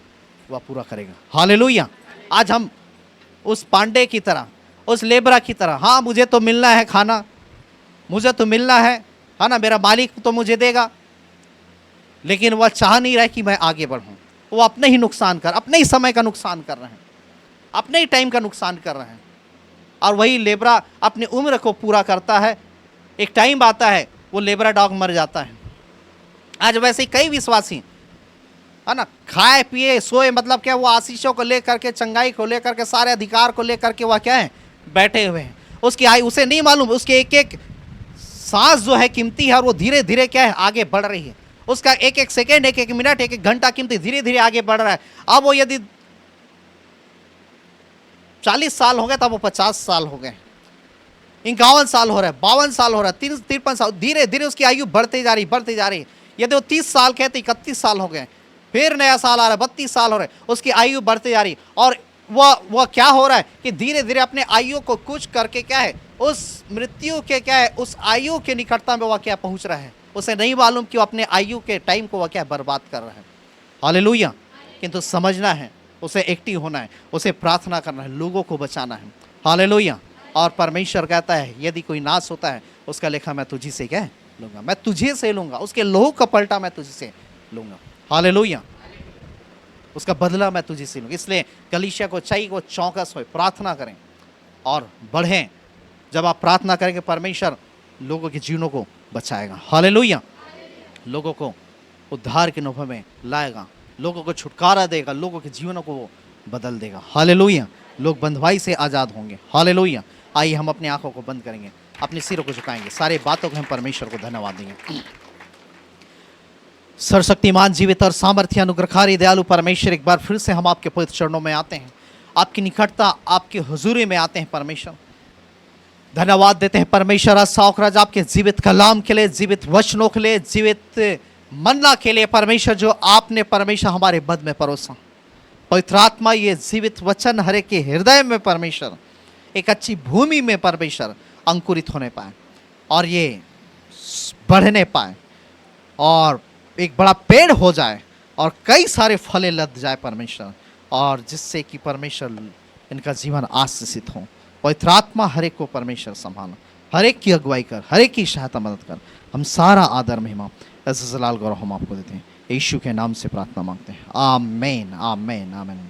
वह पूरा करेगा। हालेलुया। आज हम उस पांडे की तरह, उस लेबरा की तरह, हाँ मुझे तो मिलना है खाना, मुझे तो मिलना है ना, मेरा मालिक तो मुझे देगा, लेकिन वह चाह नहीं रहा कि मैं आगे बढ़ूं। वो अपने ही नुकसान कर, अपने ही समय का नुकसान कर रहे हैं, अपने ही टाइम का नुकसान कर रहे हैं। और वही लेबरा अपनी उम्र को पूरा करता है, एक टाइम आता है वो लेबरा डॉग मर जाता है। आज वैसे ही कई विश्वासी है ना, खाए पिए सोए, मतलब क्या, वो आशीषों को लेकर के, चंगाई को लेकर के, सारे अधिकार को लेकर के वह क्या है बैठे हुए हैं। उसकी आयु उसे नहीं मालूम, उसके एक एक सांस जो है कीमती है, और वो धीरे धीरे क्या है आगे बढ़ रही है। उसका एक एक सेकेंड, एक एक मिनट, एक एक घंटा कीमती धीरे धीरे आगे बढ़ रहा है। अब वो यदि 40 साल हो गए, तब वो 50 साल हो गए, 51 साल हो रहा है, 52 साल हो रहा है, 53 साल, धीरे धीरे उसकी आयु बढ़ती जा रही, बढ़ती जा रही। यदि वो 30 साल के तो 31 साल हो गए, फिर नया साल आ रहा है, 32 साल हो रहे, उसकी आयु बढ़ती जा रही। और वह क्या हो रहा है कि धीरे धीरे अपने आयु को कुछ करके क्या है उस मृत्यु के क्या है उस आयु के निकटता में वह क्या पहुंच रहा है। उसे नहीं मालूम कि वो अपने आयु के टाइम को वह क्या बर्बाद कर रहा है। हालेलुया। किंतु समझना है, उसे एक्टिव होना है, उसे प्रार्थना करना है, लोगों को बचाना है। हालेलुया। और परमेश्वर कहता है यदि कोई नाश होता है उसका लेखा मैं तुझी से क्या लूँगा, मैं तुझे से लूँगा, उसके लहू का पलटा मैं तुझे से लूँगा। हालेलुया। उसका बदला मैं तुझे से लूँगा। इसलिए कलीसिया को चाहिए वो चौकस हो, प्रार्थना करें और बढ़ें। जब आप प्रार्थना करेंगे परमेश्वर लोगों के जीवनों को बचाएगा। हालेलुया। लोगों को उद्धार के अनुभव में लाएगा, लोगों को छुटकारा देगा, लोगों के जीवनों को वो बदल देगा। हालेलुया। लोग बंधुआई से आज़ाद होंगे। हालेलुया। आइए हम अपनी आंखों को बंद करेंगे, अपने सिरों को झुकाएंगे, सारे बातों को हम परमेश्वर को धन्यवाद देंगे। सर्वशक्तिमान जीवित और सामर्थ्य अनुग्रहकारी दयालु परमेश्वर, एक बार फिर से हम आपके पवित्र चरणों में आते हैं, आपकी निकटता, आपकी हुजूरी में आते हैं। परमेश्वर धन्यवाद देते हैं परमेश्वर आज साउखराज आपके जीवित कलाम के लिए, जीवित वचनों के लिए, जीवित मन्ना के लिए परमेश्वर, जो आपने परमेश्वर हमारे बद में परोसा। पवित्र आत्मा ये जीवित वचन हर एक के हृदय में परमेश्वर एक अच्छी भूमि में परमेश्वर अंकुरित होने पाए और ये बढ़ने पाए और एक बड़ा पेड़ हो जाए और कई सारे फलें लद जाए परमेश्वर, और जिससे कि परमेश्वर इनका जीवन आशीषित हो। पवित्र आत्मा हर एक को परमेश्वर संभालना, हर एक की अगुवाई कर, हर एक की सहायता मदद कर। हम सारा आदर महिमा जलाल गौरव हम आपको देते हैं, यीशु के नाम से प्रार्थना मांगते हैं। आमीन आमीन आमीन।